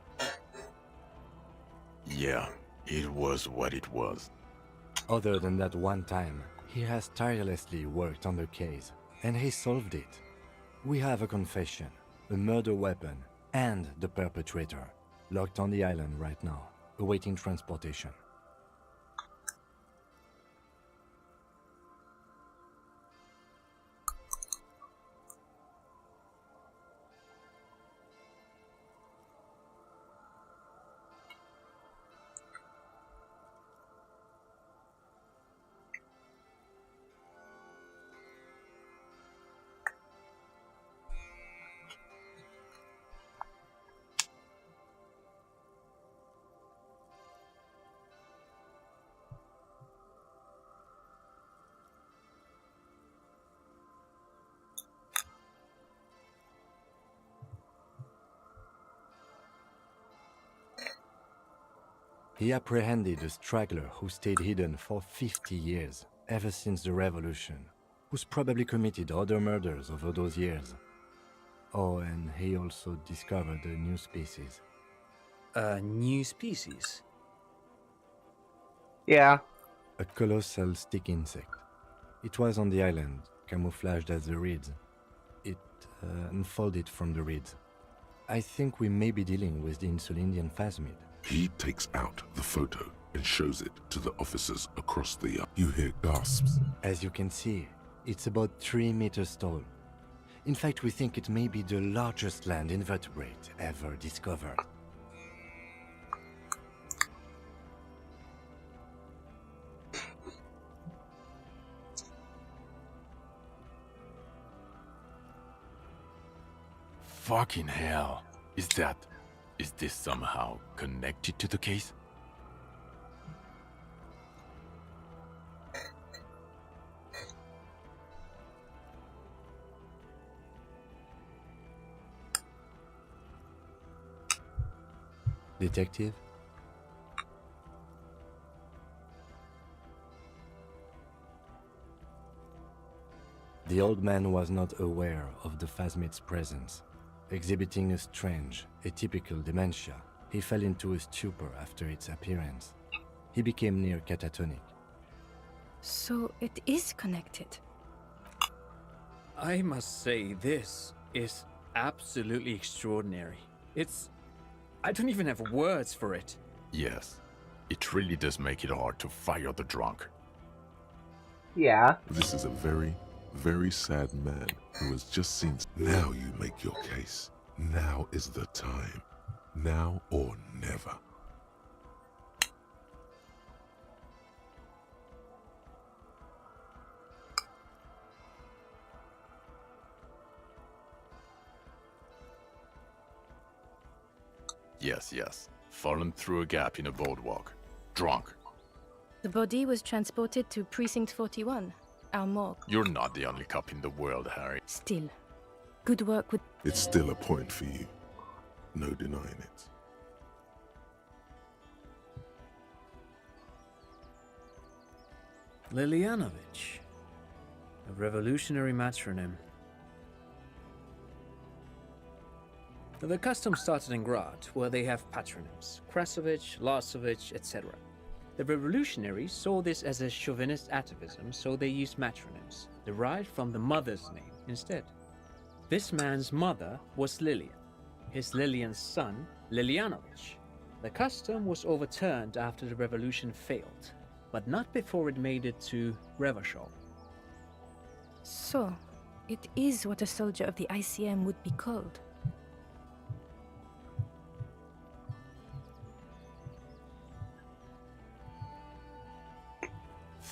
Yeah, it was what it was. Other than that one time, he has tirelessly worked on the case, and he solved it. We have a confession, a murder weapon, and the perpetrator, locked on the island right now, awaiting transportation. He apprehended a straggler who stayed hidden for 50 years, ever since the revolution, who's probably committed other murders over those years. Oh, and he also discovered a new species. A new species? Yeah. A colossal stick insect. It was on the island, camouflaged as the reeds, unfolded from the reeds. I think we may be dealing with the Insulindian phasmid. He takes out the photo and shows it to the officers across the yard. You hear gasps. As you can see, it's about 3 meters tall. In fact, we think it may be the largest land invertebrate ever discovered. Fucking hell. Is this somehow connected to the case? Detective? The old man was not aware of the phasmid's presence. Exhibiting a strange, atypical dementia, he fell into a stupor after its appearance. He became near catatonic. So it is connected. I must say, this is absolutely extraordinary. I don't even have words for it. Yes, it really does make it hard to fire the drunk. Yeah. This is a very, very sad man who has just seen. Now you make your case. Now is the time. Now or never. Yes. Fallen through a gap in a boardwalk. Drunk. The body was transported to Precinct 41, our morgue. You're not the only cop in the world, Harry. Still, good work with... It's still a point for you. No denying it. Lilianovich. A revolutionary matronym. The custom started in Grad, where they have patronyms. Krasovich, Larsovich, etc. The revolutionaries saw this as a chauvinist atavism, so they used matronyms, derived from the mother's name instead. This man's mother was Lilian. His Lilian's son, Lilianovich. The custom was overturned after the revolution failed, but not before it made it to Revachol. So, it is what a soldier of the ICM would be called.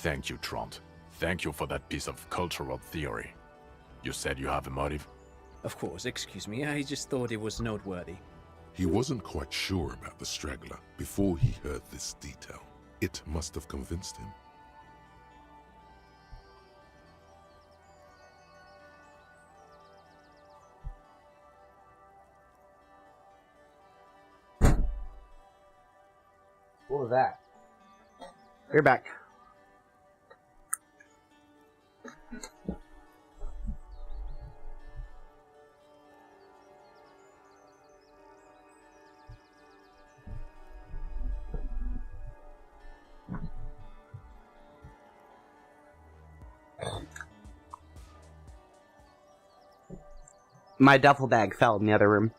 Thank you, Trant. Thank you for that piece of cultural theory. You said you have a motive? Of course, excuse me, I just thought it was noteworthy. He wasn't quite sure about the straggler before he heard this detail. It must have convinced him. What was that? You're back. My duffel bag fell in the other room.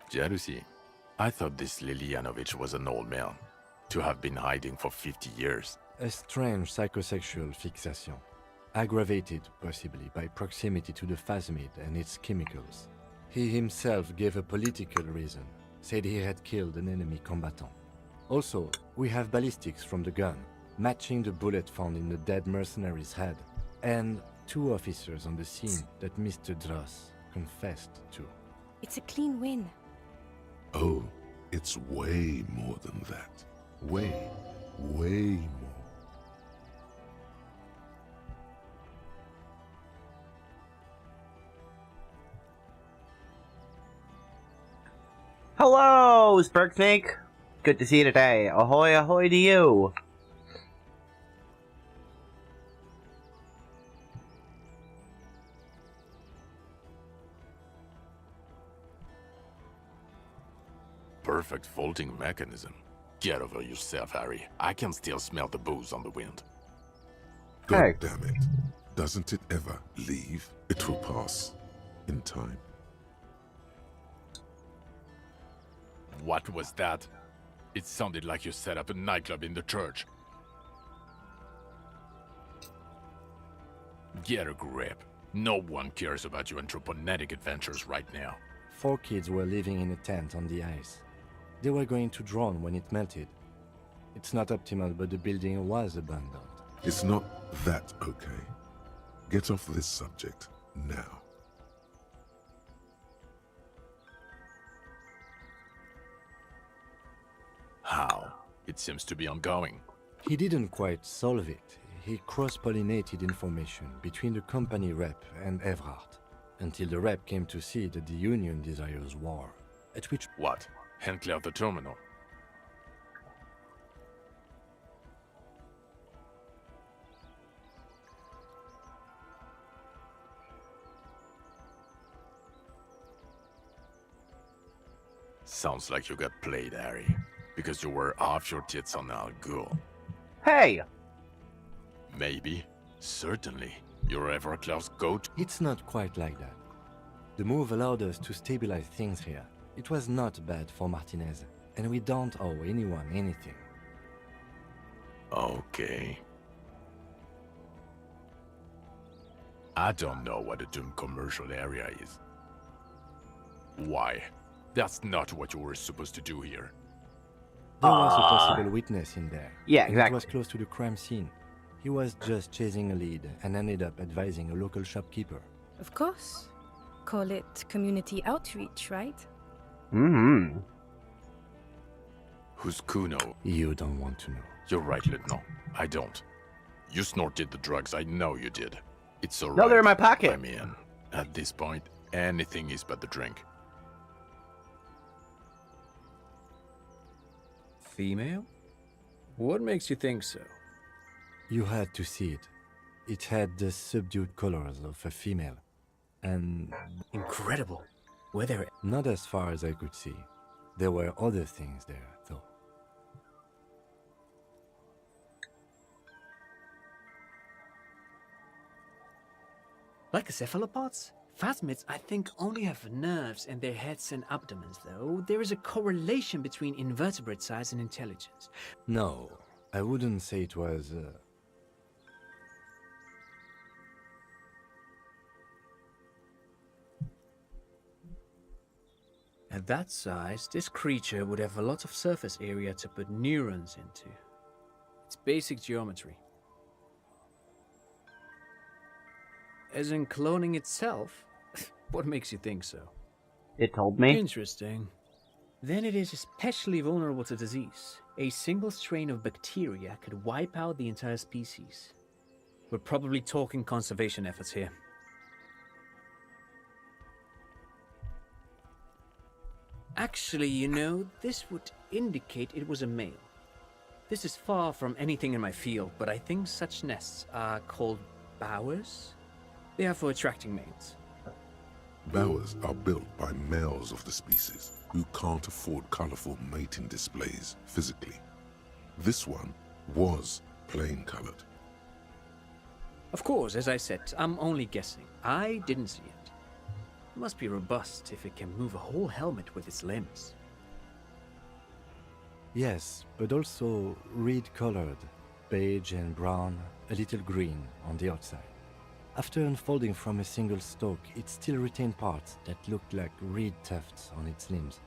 Jealousy. I thought this Lilianovich was an old man, to have been hiding for 50 years. A strange psychosexual fixation, aggravated possibly by proximity to the phasmid and its chemicals. He himself gave a political reason, said he had killed an enemy combatant. Also, we have ballistics from the gun, matching the bullet found in the dead mercenary's head, and 2 officers on the scene that Mr. Dross confessed to. It's a clean win. Oh, it's way more than that. Way more. Hello, Spurk Snake. Good to see you today. Ahoy, ahoy to you. Perfect folding mechanism. Get over yourself, Harry. I can still smell the booze on the wind. God damn it. Doesn't it ever leave? It will pass. In time. What was that? It sounded like you set up a nightclub in the church. Get a grip. No one cares about your anthroponetic adventures right now. 4 kids were living in a tent on the ice. They were going to drown when it melted. It's not optimal, but the building was abandoned. It's not that okay. Get off this subject now. How? It seems to be ongoing. He didn't quite solve it. He cross-pollinated information between the company rep and Everhart, until the rep came to see that the Union desires war, at which... What? Hand clear the terminal? Sounds like you got played, Harry. Because you were off your tits on Al Ghul. Hey! Maybe. Certainly. You're Everclear's go-to. It's not quite like that. The move allowed us to stabilize things here. It was not bad for Martinez, and we don't owe anyone anything. Okay. I don't know what a doomed commercial area is. Why? That's not what you were supposed to do here. There was a possible witness in there. Yeah, and exactly. It was close to the crime scene. He was just chasing a lead and ended up advising a local shopkeeper. Of course. Call it community outreach, right? Mm-hmm. Who's Kuno? You don't want to know. You're right, Lieutenant. I don't. You snorted the drugs, I know you did. It's alright. No, they're in my pocket. I'm in. At this point, anything is but the drink. Female? What makes you think so? You had to see it. It had the subdued colors of a female. And... Incredible. Were there... Not as far as I could see. There were other things there, though. Like cephalopods? Phasmids, I think, only have nerves in their heads and abdomens, though. There is a correlation between invertebrate size and intelligence. No, I wouldn't say it was... At that size, this creature would have a lot of surface area to put neurons into. It's basic geometry. As in cloning itself? What makes you think so? It told me. Interesting. Then it is especially vulnerable to disease. A single strain of bacteria could wipe out the entire species. We're probably talking conservation efforts here. Actually, you know, this would indicate it was a male. This is far from anything in my field, but I think such nests are called bowers. They are for attracting mates. Bowers are built by males of the species who can't afford colorful mating displays physically. This one was plain colored. Of course, as I said, I'm only guessing. I didn't see it. It must be robust if it can move a whole helmet with its limbs. Yes, but also reed-colored, beige and brown, a little green on the outside. After unfolding from a single stalk, it still retained parts that looked like reed tufts on its limbs.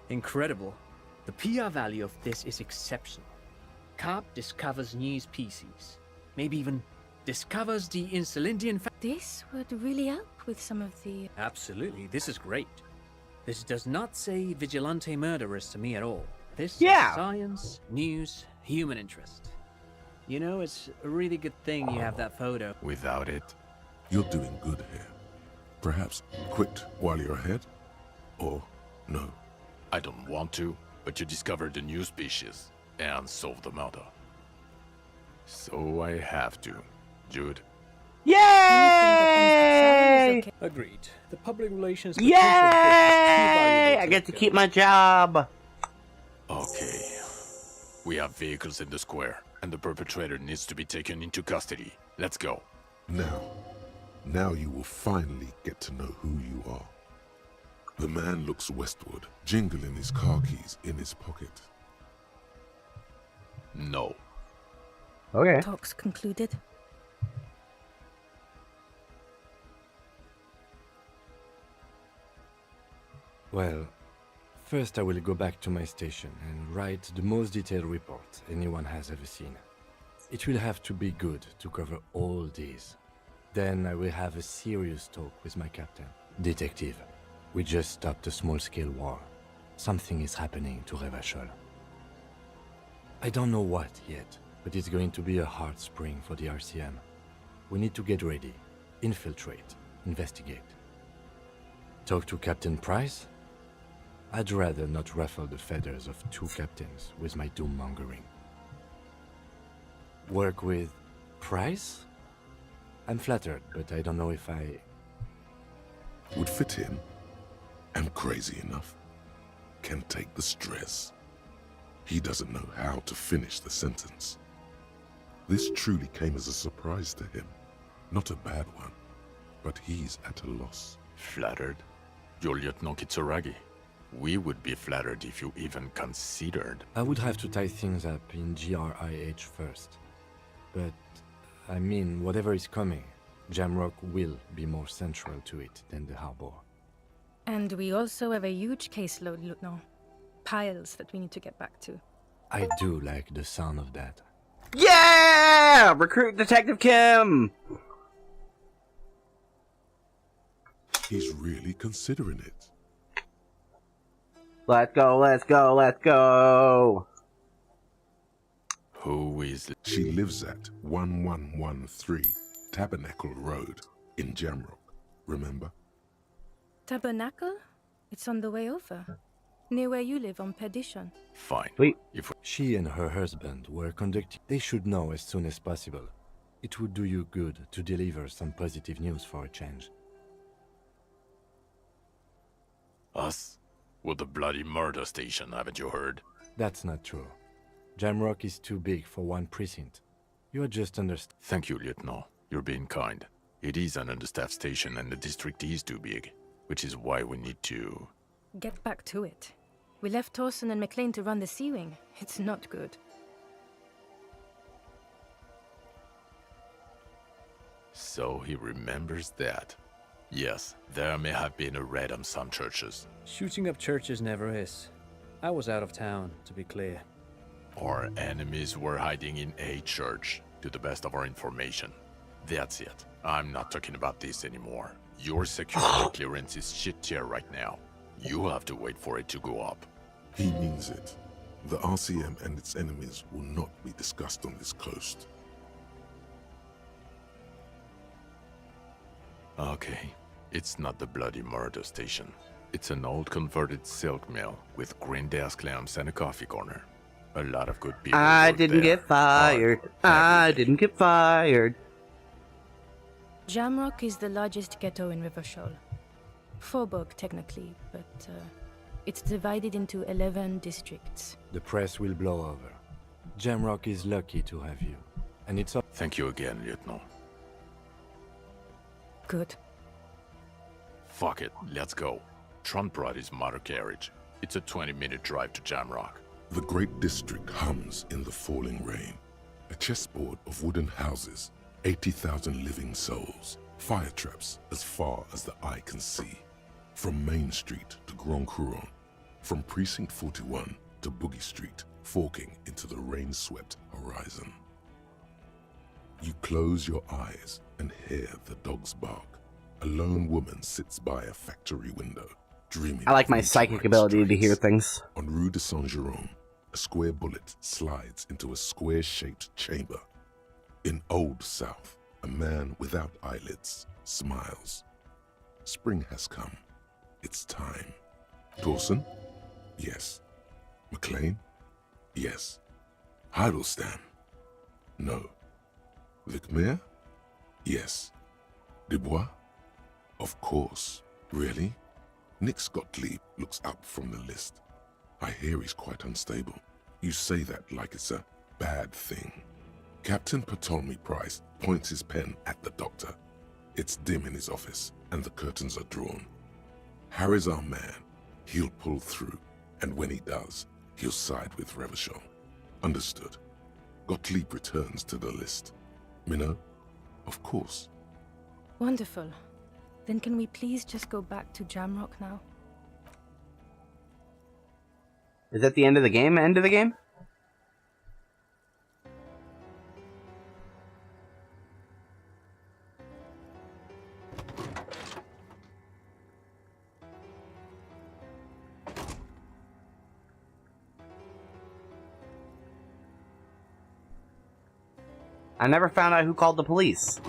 Incredible. The PR value of this is exceptional. Carp discovers new species. Maybe even discovers the Insulindian This would really help with some of the... Absolutely, this is great. This does not say vigilante murderers to me at all. This is science, news, human interest. You know, it's a really good thing you have that photo. Without it... You're doing good here. Perhaps quit while you're ahead? Or no, I don't want to, but you discovered a new species and solved the murder. So I have to. Jude. Yay! Agreed. The public relations. Yay! I get to keep my job. Okay. We have vehicles in the square, and the perpetrator needs to be taken into custody. Let's go. Now you will finally get to know who you are. The man looks westward, jingling his car keys in his pocket. No. Okay. Talks concluded. Well, first I will go back to my station and write the most detailed report anyone has ever seen. It will have to be good to cover all these. Then I will have a serious talk with my captain. Detective, we just stopped a small-scale war. Something is happening to Revachol. I don't know what yet, but it's going to be a hard spring for the RCM. We need to get ready, infiltrate, investigate. Talk to Captain Price? I'd rather not ruffle the feathers of two captains with my doom-mongering. Work with Price? I'm flattered, but I don't know if I... Would fit in. Am crazy enough. Can take the stress. He doesn't know how to finish the sentence. This truly came as a surprise to him. Not a bad one, but he's at a loss. Flattered? You're Lieutenant Kitsuragi. We would be flattered if you even considered. I would have to tie things up in GRIH first. But, I mean, whatever is coming, Jamrock will be more central to it than the harbor. And we also have a huge caseload, Lieutenant. Piles that we need to get back to. I do like the sound of that. Yeah! Recruit Detective Kim! He's really considering it. Let's go, let's go, let's go! Who is it? She lives at 1113 Tabernacle Road in Jamrock, remember? Tabernacle? It's on the way over. Near where you live on Perdition. Fine. Wait. If She and her husband were conducting... They should know as soon as possible. It would do you good to deliver some positive news for a change. Us? We're the bloody murder station, haven't you heard? That's not true. Jamrock is too big for one precinct. You are just Thank you, Lieutenant. You're being kind. It is an understaffed station and the district is too big, which is why we need to... Get back to it. We left Torsen and McLean to run the Sea Wing. It's not good. So he remembers that. Yes, there may have been a raid on some churches. Shooting up churches never is. I was out of town, to be clear. Our enemies were hiding in a church, to the best of our information. That's it. I'm not talking about this anymore. Your security clearance is shit tier right now. You have to wait for it to go up. He means it. The RCM and its enemies will not be discussed on this coast. Okay, it's not the bloody murder station. It's an old converted silk mill with green desk lamps and a coffee corner. A lot of good people. I work didn't there. get fired. I didn't get fired. Jamrock is the largest ghetto in Revachol. Faubourg, technically, but it's divided into 11 districts. The press will blow over. Jamrock is lucky to have you. And it's up. Thank you again, Lieutenant. Good. Fuck it, let's go. Tron brought his motor carriage. It's a 20-minute drive to Jamrock. The great district hums in the falling rain. A chessboard of wooden houses, 80,000 living souls, fire traps as far as the eye can see. From Main Street to Grand Couronne, from Precinct 41 to Boogie Street, forking into the rain-swept horizon. You close your eyes and hear the dogs bark. A lone woman sits by a factory window, dreaming. I like my of psychic midnight ability to streets. hear things. On Rue de Saint-Jérôme, a square bullet slides into a square-shaped chamber. In Old South, a man without eyelids smiles. Spring has come. It's time. Torsen, Yes. McLean? Yes. Heidelstein? No. Vicmere? Yes. Dubois? Of course. Really? Nix Gottlieb looks up from the list. I hear he's quite unstable. You say that like it's a bad thing. Captain Ptolemy Price points his pen at the doctor. It's dim in his office, and the curtains are drawn. Harry's our man. He'll pull through, and when he does, he'll side with Revachol. Understood. Gottlieb returns to the list. Minnow? Of course. Wonderful. Then can we please just go back to Jamrock now? Is that the end of the game? End of the game? I never found out who called the police.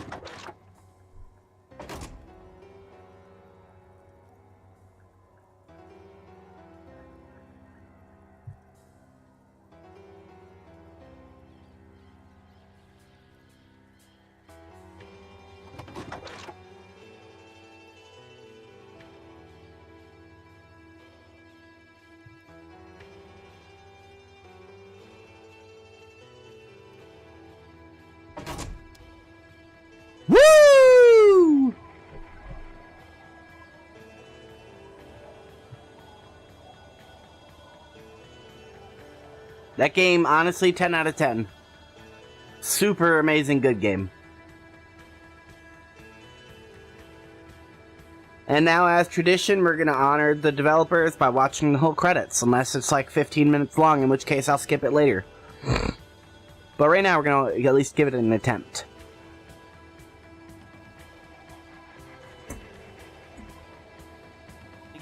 Woo! That game, honestly, 10 out of 10. Super amazing good game. And now, as tradition, we're going to honor the developers by watching the whole credits, unless it's like 15 minutes long, in which case I'll skip it later. But right now, we're going to at least give it an attempt.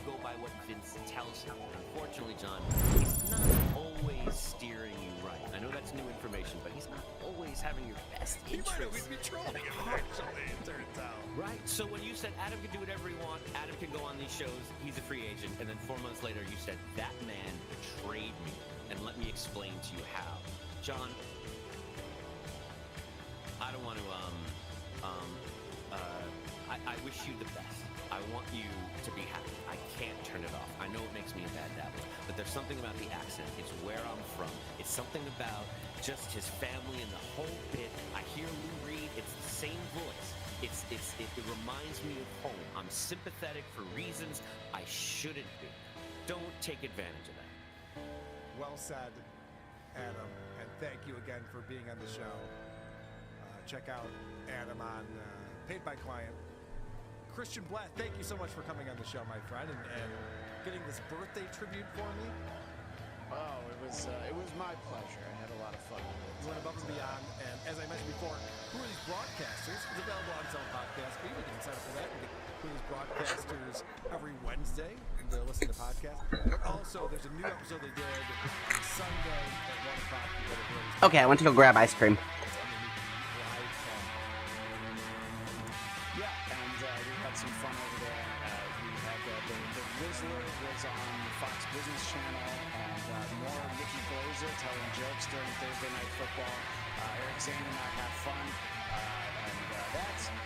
Go by what Vince tells you. Unfortunately, John, he's not always steering you right. I know that's new information, but he's not always having your best interests. He might have been trolling him, actually, it turns out. Right. So when you said Adam can do whatever he wants, Adam can go on these shows, he's a free agent, and then 4 months later you said that man betrayed me, and let me explain to you how. John, I don't want to I wish you the best. I want you to be happy. I can't turn it off. I know it makes me a bad dabbler, but there's something about the accent. It's where I'm from. It's something about just his family and the whole bit. I hear Lou Reed. It's the same voice. It reminds me of home. I'm sympathetic for reasons I shouldn't be. Don't take advantage of that. Well said, Adam, and thank you again for being on the show. Check out Adam on Paid by Client. Christian Blatt, thank you so much for coming on the show, my friend, and getting this birthday tribute for me. Oh, it was my pleasure. I had a lot of fun with it. You went above and beyond, and as I mentioned before, Who Are These Broadcasters is available on its own podcast feed. You can sign up for that and get Who Are These Broadcasters every Wednesday and listen to podcasts. But also, there's a new episode they did on Sunday at 1 o'clock. Okay, I went to go grab ice cream. Yeah, and we had some fun over there. We had the Whistler was on the Fox Business Channel, and more Mickey Glazer telling jokes during Thursday Night Football. Eric Zane and I have fun, and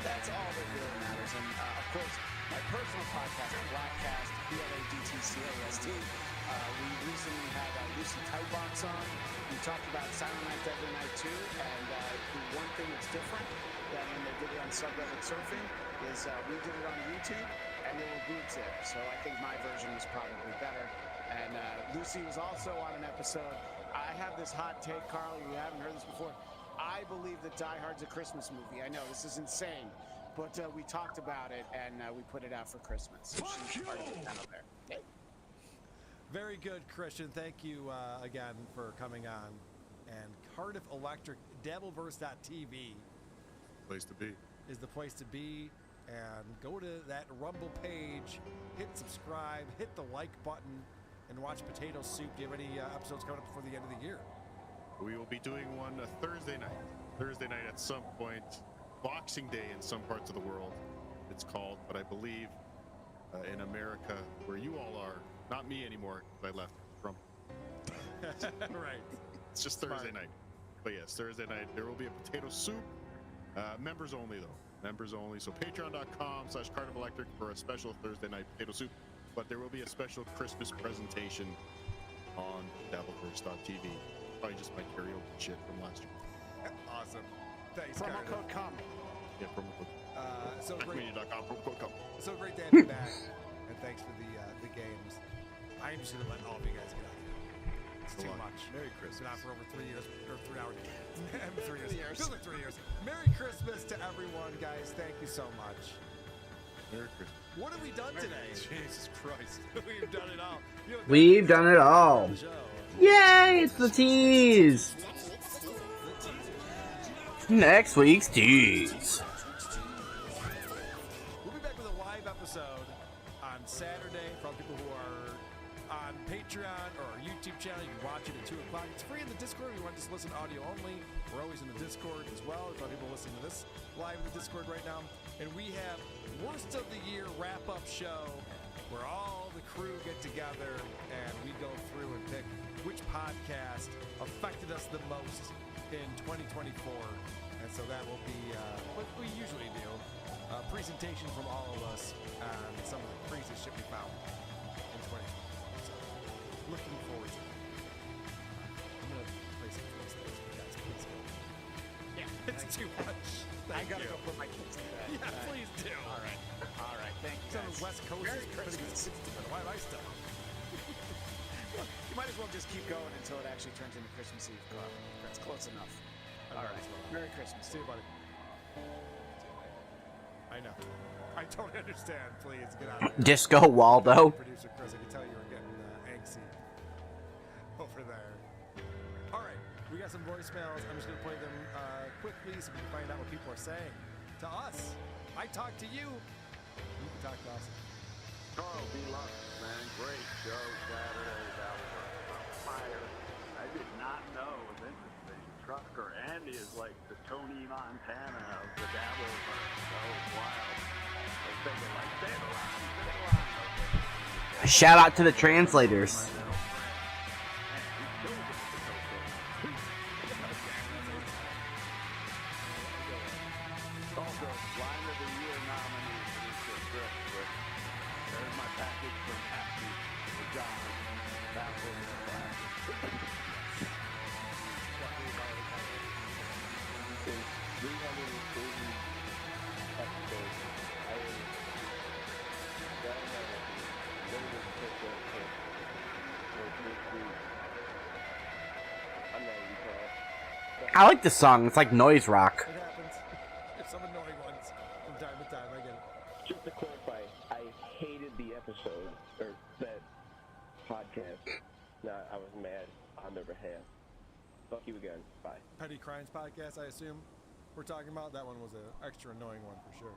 that's all that really matters. And of course, my personal podcast, Blackcast, BLADTCAST. We recently had Lucy Tightbox on. We talked about Silent Night, Deadly Night 2, and the one thing that's different than when they did it on subreddit surfing is we did it on YouTube, and there were boobs there. So I think my version was probably better. And Lucy was also on an episode. I have this hot take, Carl. You haven't heard this before. I believe that Die Hard's a Christmas movie. I know this is insane, but we talked about it, and we put it out for Christmas. So she's part of the panel there. Okay. Very good, Christian. Thank you again for coming on. And Cardiff Electric, Dabbleverse.tv Place to be. is the place to be. And go to that Rumble page, hit subscribe, hit the like button, and watch Potato Soup. Do you have any episodes coming up before the end of the year? We will be doing one Thursday night. Thursday night at some point. Boxing Day in some parts of the world, it's called. But I believe in America, where you all are, not me anymore, because I left, Right. It's just Thursday night. But yes, Thursday night there will be a potato soup. Members only though. Members only. So patreon.com/Cardiff Electric for a special Thursday night potato soup. But there will be a special Christmas presentation on Dabbleverse.tv. Probably just my karaoke shit from last year. Awesome. Thanks, Promo Cardiff. code COME. Yeah, promo code. So great. Media.com, promo code COME. So great to have you back, and thanks for the games. I am just gonna let all of you guys get out of here. It's too much. Merry It's been Christmas. out for over 3 years, or 3 hours. 3 years. Feels like 3 years. Merry Christmas to everyone, guys. Thank you so much. Merry Christmas. What have we done today? Jesus Christ. We've done it all. You know, We've done it all. Yay! It's the tease. Next week's tease. We'll be back with a live episode on Saturday for all people who are on Patreon or our YouTube channel. You can watch it at 2 o'clock. It's free in the Discord. If you want to just listen audio only, we're always in the Discord as well. There's a lot of people listening to this live in the Discord right now. And we have Worst of the Year wrap-up show where all the crew get together and we go through and pick which podcast affected us the most in 2024. And so that will be what we usually do. A presentation from all of us on some of the craziest shit we found in 2024. So, looking forward to it. I'm going to play some voice notes for you guys. Please go. Yeah, it's too much. I gotta go put my kids to bed. Yeah, please do. All right. Thank you. Some of the West Coast Merry is putting Christmas. its kids to bed. Why am I stuck? You might as well just keep going until it actually turns into Christmas Eve coffee. That's close enough. All right. Merry Christmas. See you, buddy. I know. I don't understand. Please get out of here. Disco Waldo. Producer Chris, I can tell you were getting angsty over there. All right, we got some voicemails. I'm just going to play them quickly so we can find out what people are saying to us. I talk to you. You can talk to us. Carl Deluxe, man, great show Saturday. That was a fire. I did not know. It was interesting. Trucker Andy is like the Tony Montana of the Dabbleverse. That was wild. I was thinking like, stay alive, stay alive. Shout out to the translators. Also, Line of the Year nominee for this trip. There's my package from Happy for John. That was a classic. Since 380 episodes, I was down at the latest picture for this week. I'm not even caught. I like this song. It's like noise rock. It happens. It's some annoying ones from time to time. I get it. Just to clarify, I hated the episode, or that podcast. No, I was mad on their behalf. Fuck you again. Bye. Petty Crimes podcast, I assume we're talking about. That one was an extra annoying one for sure.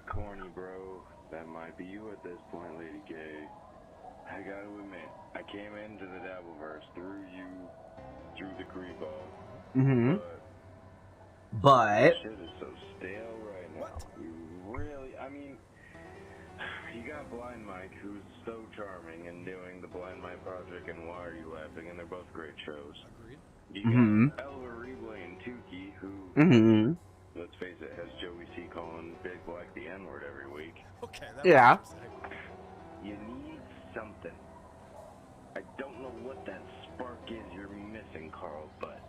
Corny bro, that might be you at this point, Lady K. I gotta admit, I came into the Dabbleverse through you, through the creepo. Mm-hmm. But Shit is so stale right now. You really, I mean, you got Blind Mike, who's so charming and doing the Blind Mike Project and Why Are You Laughing, and they're both great shows. Agreed. You Mhm. got Elva Reblay and Tukey, who, let's face it, has Joey C calling Big Black the N-word every week. Okay, that Yeah. was interesting. You need something. I don't know what that spark is you're missing, Carl, but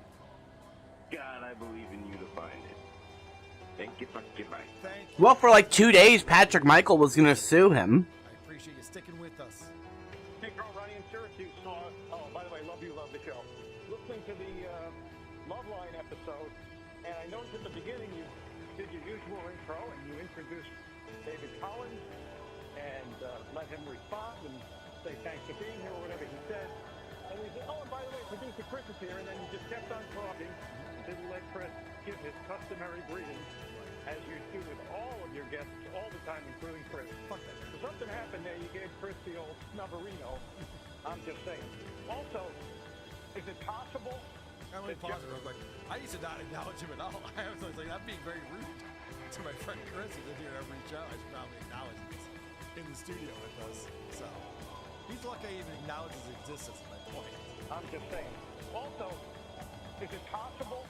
God, I believe in you to find it. Thank you, bye. Thank you. well, for like 2 days, Patrick Michael was gonna sue him. I appreciate you sticking with us. Hey, Carl, Ronnie in Syracuse. Oh, by the way, love the show. Listening to the Love Line episode, and I noticed at the beginning you did your usual intro, and you introduced David Collins, and let him respond and say thanks for being here or whatever he said. And we said, oh, and by the way, producer Chris is here, and then you just kept on talking, didn't let Chris give his customary greeting, as you do with all of your guests all the time, including Chris. So something happened there. You gave Chris the old snubberino. I'm just saying. Also, is it possible? I'm going to pause it real quick. I used to not acknowledge him at all. I was like, I'm being very rude to my friend Chris, who's in here every show. I should probably acknowledge him in the studio with us. So he's lucky I even acknowledge his existence, is my point. I'm just saying. Also, is it possible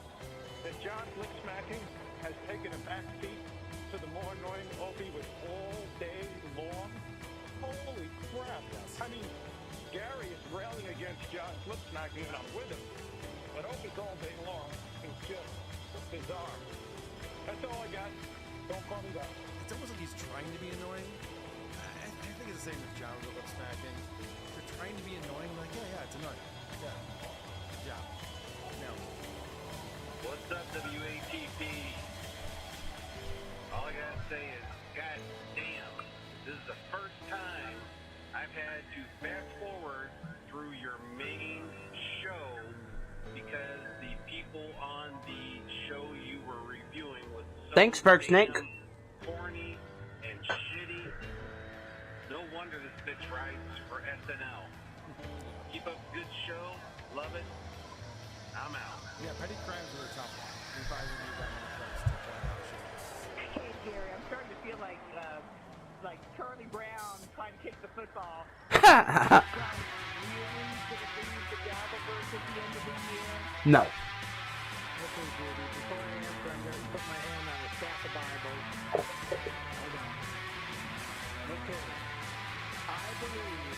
that John Flick smacking has taken a back seat to the more annoying Opie with all day long? Holy crap. I mean, Gary is railing against John Flick smacking, and I'm with him. But Opie's all day long is just bizarre. That's all I got. Don't call me back. It's almost like he's trying to be annoying. I think it's the same with John with lip smacking. They're trying to be annoying, like, yeah, it's annoying. Yeah. No. What's up, WATP? All I gotta say is, god damn, this is the first time I've had to fast forward through your main show because the people on the show you were reviewing was so Thanks, Snake. corny and shitty. No wonder this bitch writes for SNL. Keep up good show, love it. I'm out. Yeah, petty crimes are the top one. We probably need that one first to point out shit. Hey, Gary, I'm starting to feel like Charlie Brown trying to kick the football. No. Okay, Judy, before I answer, I'm going to put my hand on a stack of Bibles. Hold on. Okay. I believe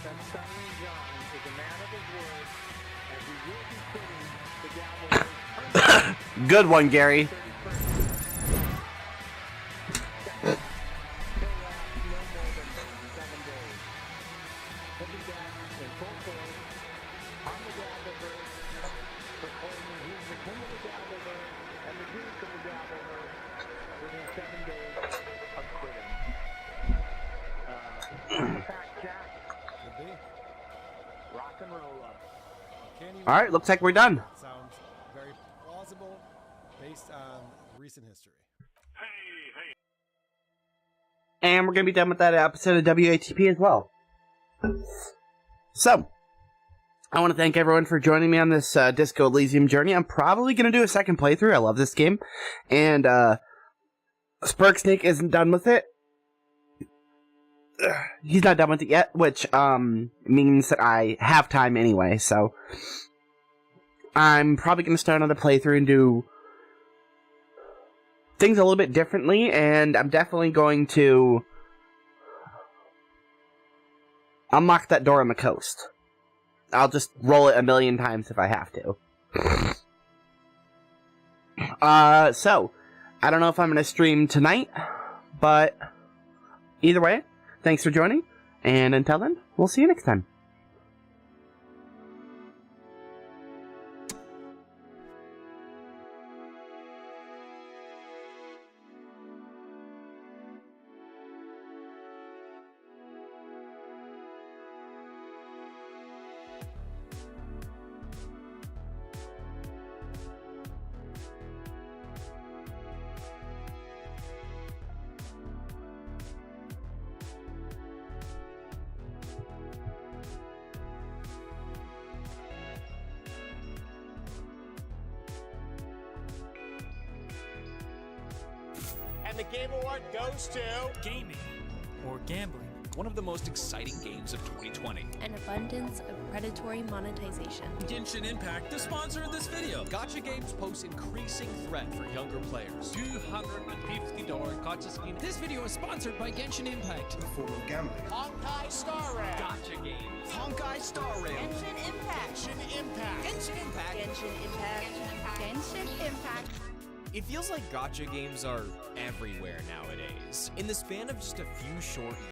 that Silent John is a man of his word, and he will be putting the gavel. Good one, Gary. All right, looks like we're done. Sounds very plausible based on recent history. And we're going to be done with that episode of WATP as well. So, I want to thank everyone for joining me on this Disco Elysium journey. I'm probably going to do a second playthrough. I love this game. And Snake isn't done with it. He's not done with it yet, which means that I have time anyway, so I'm probably going to start another playthrough and do things a little bit differently, and I'm definitely going to unlock that door on the coast. I'll just roll it a million times if I have to. So, I don't know if I'm going to stream tonight, but either way, thanks for joining, and until then, we'll see you next time. And the Game Award goes to gaming or gambling. One of the most exciting games of 2020. An abundance of predatory monetization. Genshin Impact, the sponsor of this video. Gacha games pose increasing threat for younger players. $250 gacha skin. This video is sponsored by Genshin Impact. A form of gambling. Honkai Star Rail. Gacha games. Honkai Star Rail. Genshin Impact. Genshin Impact. Genshin Impact. Genshin Impact. Genshin Impact. It feels like gacha games are everywhere nowadays. In the span of just a few short